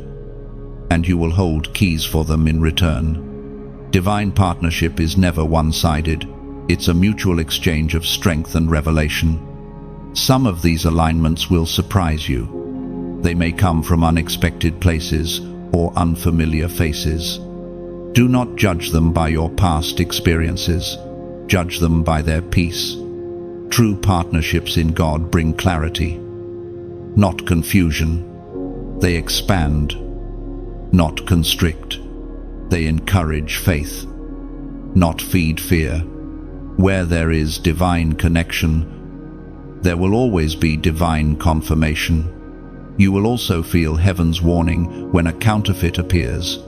and you will hold keys for them in return. Divine partnership is never one-sided. It's a mutual exchange of strength and revelation. Some of these alignments will surprise you. They may come from unexpected places or unfamiliar faces. Do not judge them by your past experiences. Judge them by their peace. True partnerships in God bring clarity, not confusion. They expand, not constrict. They encourage faith, not feed fear. Where there is divine connection, there will always be divine confirmation. You will also feel heaven's warning when a counterfeit appears.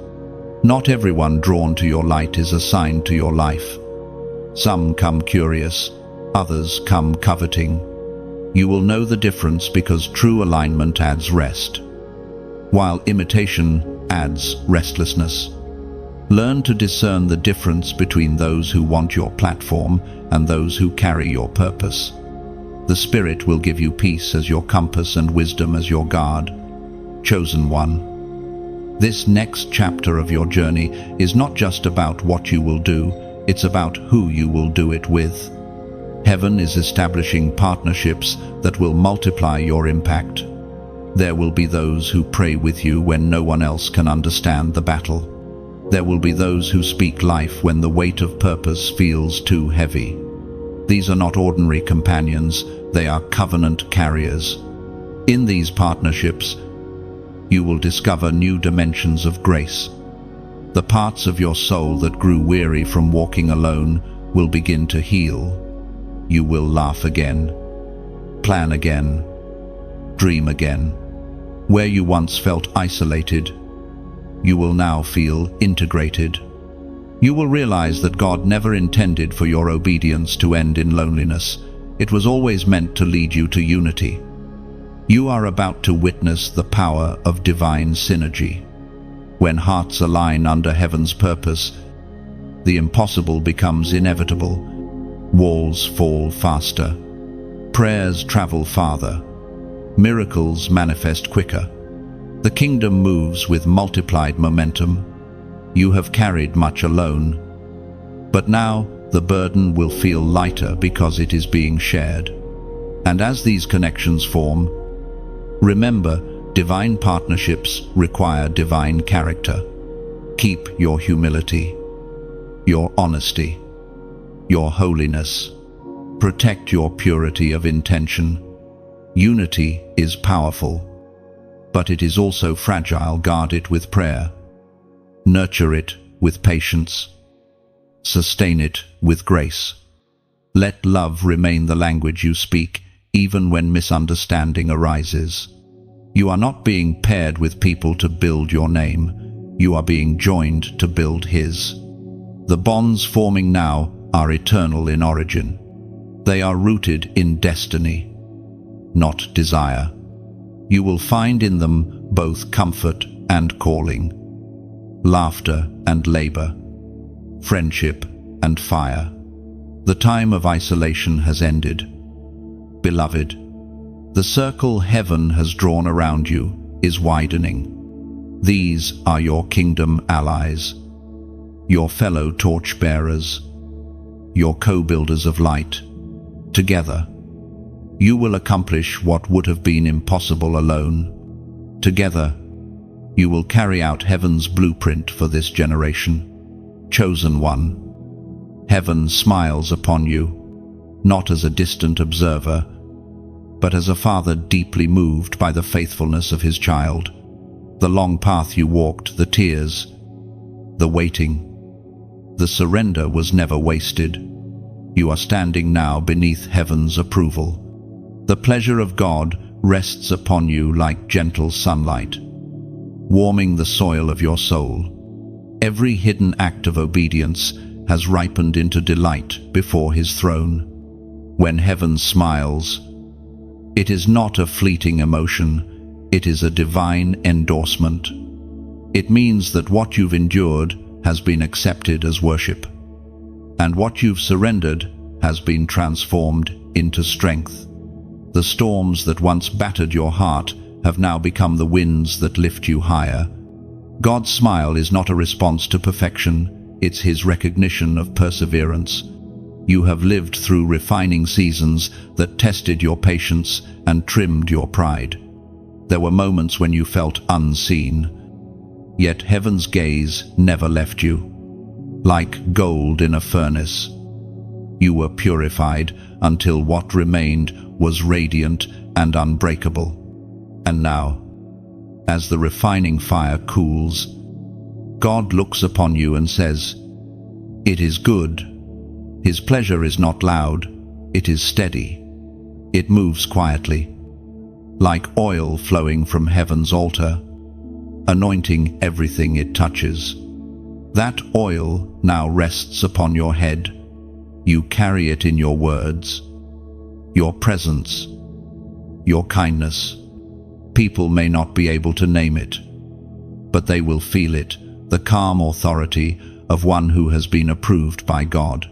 Not everyone drawn to your light is assigned to your life. Some come curious, others come coveting. You will know the difference because true alignment adds rest, while imitation adds restlessness. Learn to discern the difference between those who want your platform and those who carry your purpose. The Spirit will give you peace as your compass and wisdom as your guard. Chosen one. This next chapter of your journey is not just about what you will do, it's about who you will do it with. Heaven is establishing partnerships that will multiply your impact. There will be those who pray with you when no one else can understand the battle. There will be those who speak life when the weight of purpose feels too heavy. These are not ordinary companions, they are covenant carriers. In these partnerships, you will discover new dimensions of grace. The parts of your soul that grew weary from walking alone will begin to heal. You will laugh again, plan again, dream again. Where you once felt isolated, you will now feel integrated. You will realize that God never intended for your obedience to end in loneliness. It was always meant to lead you to unity. You are about to witness the power of divine synergy. When hearts align under heaven's purpose, the impossible becomes inevitable. Walls fall faster. Prayers travel farther. Miracles manifest quicker. The kingdom moves with multiplied momentum. You have carried much alone, but now the burden will feel lighter because it is being shared. And as these connections form, remember, divine partnerships require divine character. Keep your humility, your honesty, your holiness. Protect your purity of intention. Unity is powerful, but it is also fragile. Guard it with prayer. Nurture it with patience. Sustain it with grace. Let love remain the language you speak, even when misunderstanding arises. You are not being paired with people to build your name. You are being joined to build His. The bonds forming now are eternal in origin. They are rooted in destiny, not desire. You will find in them both comfort and calling, laughter and labor, friendship and fire. The time of isolation has ended. Beloved, the circle heaven has drawn around you is widening. These are your kingdom allies, your fellow torch-bearers, your co-builders of light. Together, you will accomplish what would have been impossible alone. Together, you will carry out heaven's blueprint for this generation. Chosen one, heaven smiles upon you, not as a distant observer, but as a father deeply moved by the faithfulness of his child. The long path you walked, the tears, the waiting, the surrender was never wasted. You are standing now beneath heaven's approval. The pleasure of God rests upon you like gentle sunlight, warming the soil of your soul. Every hidden act of obedience has ripened into delight before His throne. When heaven smiles, it is not a fleeting emotion, it is a divine endorsement. It means that what you've endured has been accepted as worship, and what you've surrendered has been transformed into strength. The storms that once battered your heart have now become the winds that lift you higher. God's smile is not a response to perfection, it's His recognition of perseverance. You have lived through refining seasons that tested your patience and trimmed your pride. There were moments when you felt unseen, yet heaven's gaze never left you. Like gold in a furnace, you were purified until what remained was radiant and unbreakable. And now, as the refining fire cools, God looks upon you and says, "It is good." His pleasure is not loud, it is steady. It moves quietly, like oil flowing from heaven's altar, anointing everything it touches. That oil now rests upon your head. You carry it in your words, your presence, your kindness. People may not be able to name it, but they will feel it, the calm authority of one who has been approved by God.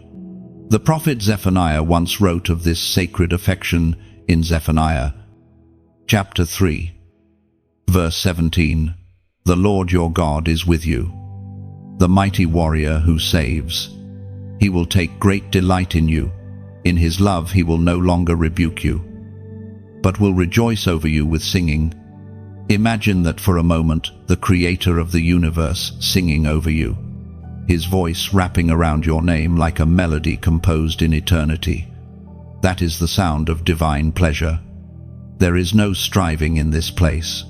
The prophet Zephaniah once wrote of this sacred affection in Zephaniah, chapter 3, verse 17, "The Lord your God is with you, the mighty warrior who saves. He will take great delight in you. In His love He will no longer rebuke you, but will rejoice over you with singing." Imagine that for a moment, the Creator of the universe singing over you, His voice wrapping around your name like a melody composed in eternity. That is the sound of divine pleasure. There is no striving in this place.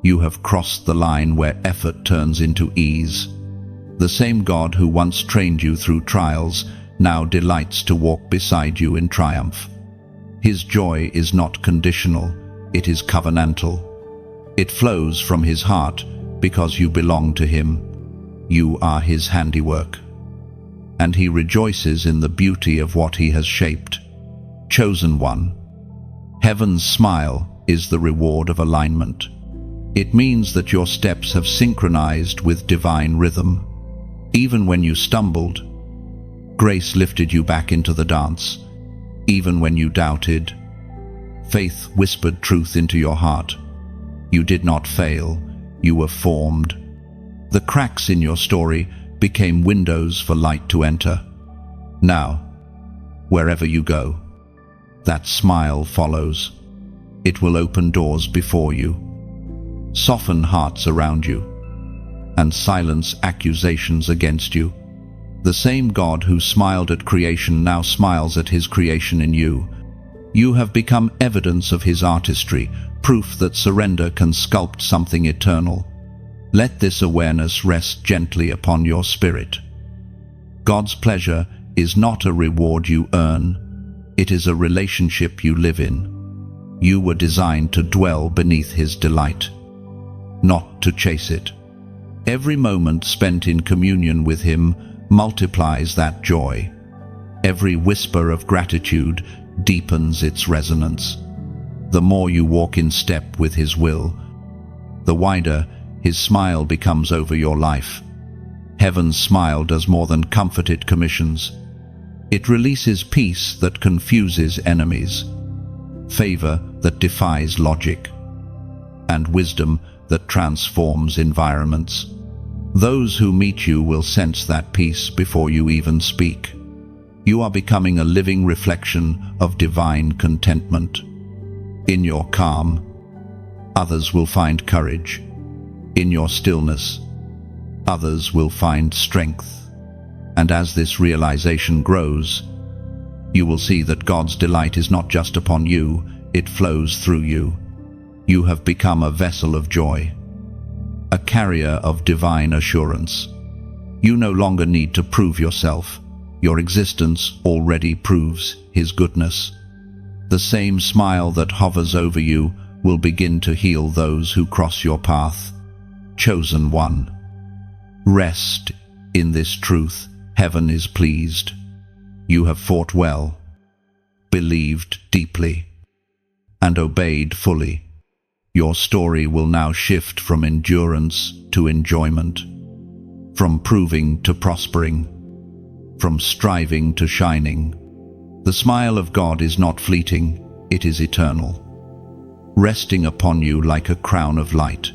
You have crossed the line where effort turns into ease. The same God who once trained you through trials now delights to walk beside you in triumph. His joy is not conditional, it is covenantal. It flows from His heart because you belong to Him. You are His handiwork, and He rejoices in the beauty of what He has shaped. Chosen one, heaven's smile is the reward of alignment. It means that your steps have synchronized with divine rhythm. Even when you stumbled, grace lifted you back into the dance. Even when you doubted, faith whispered truth into your heart. You did not fail, you were formed. The cracks in your story became windows for light to enter. Now, wherever you go, that smile follows. It will open doors before you, soften hearts around you, and silence accusations against you. The same God who smiled at creation now smiles at His creation in you. You have become evidence of His artistry, proof that surrender can sculpt something eternal. Let this awareness rest gently upon your spirit. God's pleasure is not a reward you earn, it is a relationship you live in. You were designed to dwell beneath his delight, not to chase it. Every moment spent in communion with him multiplies that joy. Every whisper of gratitude deepens its resonance. The more you walk in step with his will, the wider his smile becomes over your life. Heaven's smile does more than comfort, it commissions. It releases peace that confuses enemies, favor that defies logic, and wisdom that transforms environments. Those who meet you will sense that peace before you even speak. You are becoming a living reflection of divine contentment. In your calm, others will find courage. In your stillness, others will find strength. And as this realization grows, you will see that God's delight is not just upon you, it flows through you. You have become a vessel of joy, a carrier of divine assurance. You no longer need to prove yourself. Your existence already proves his goodness. The same smile that hovers over you will begin to heal those who cross your path. Chosen one, rest in this truth. Heaven is pleased. You have fought well, believed deeply, and obeyed fully. Your story will now shift from endurance to enjoyment, from proving to prospering, from striving to shining. The smile of God is not fleeting, it is eternal, resting upon you like a crown of light.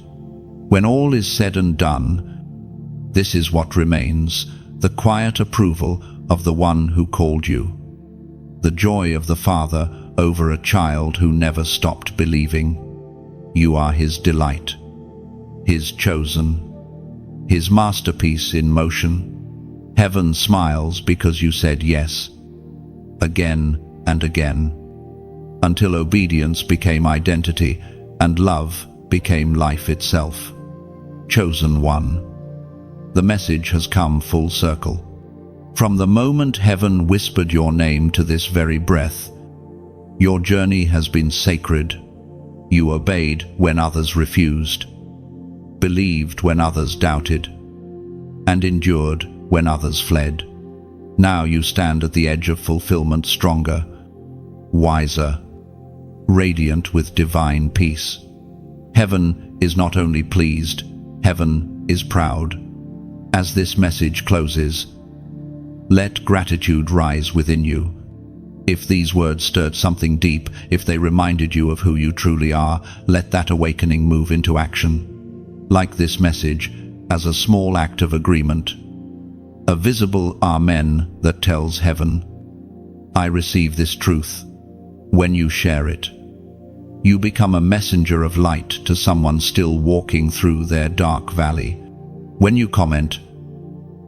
When all is said and done, this is what remains: the quiet approval of the one who called you, the joy of the Father over a child who never stopped believing. You are his delight, his chosen, his masterpiece in motion. Heaven smiles because you said yes, again and again, until obedience became identity and love became life itself. Chosen one. The message has come full circle. From the moment heaven whispered your name to this very breath, your journey has been sacred. You obeyed when others refused, believed when others doubted, and endured when others fled. Now you stand at the edge of fulfillment, stronger, wiser, radiant with divine peace. Heaven is not only pleased, heaven is proud. As this message closes, let gratitude rise within you. If these words stirred something deep, if they reminded you of who you truly are, let that awakening move into action. Like this message, as a small act of agreement, a visible amen that tells heaven, I receive this truth. When you share it, you become a messenger of light to someone still walking through their dark valley. When you comment,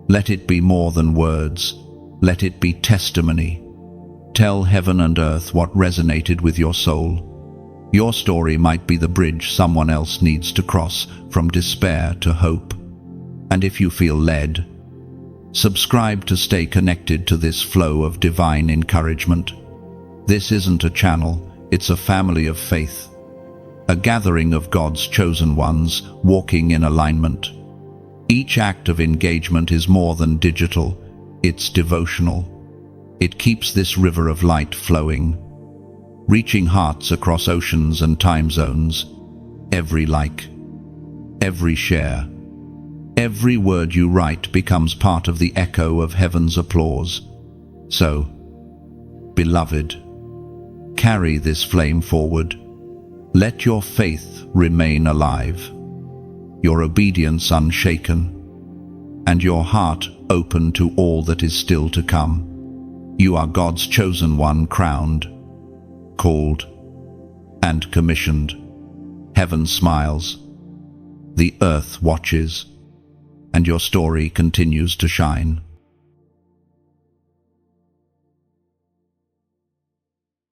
let it be more than words, let it be testimony. Tell heaven and earth what resonated with your soul. Your story might be the bridge someone else needs to cross from despair to hope. And if you feel led, subscribe to stay connected to this flow of divine encouragement. This isn't a channel, it's a family of faith, a gathering of God's chosen ones walking in alignment. Each act of engagement is more than digital, it's devotional. It keeps this river of light flowing, reaching hearts across oceans and time zones. Every like, every share, every word you write becomes part of the echo of heaven's applause. So, beloved, carry this flame forward. Let your faith remain alive, your obedience unshaken, and your heart open to all that is still to come. You are God's chosen one, crowned, called, and commissioned. Heaven smiles, the earth watches, and your story continues to shine.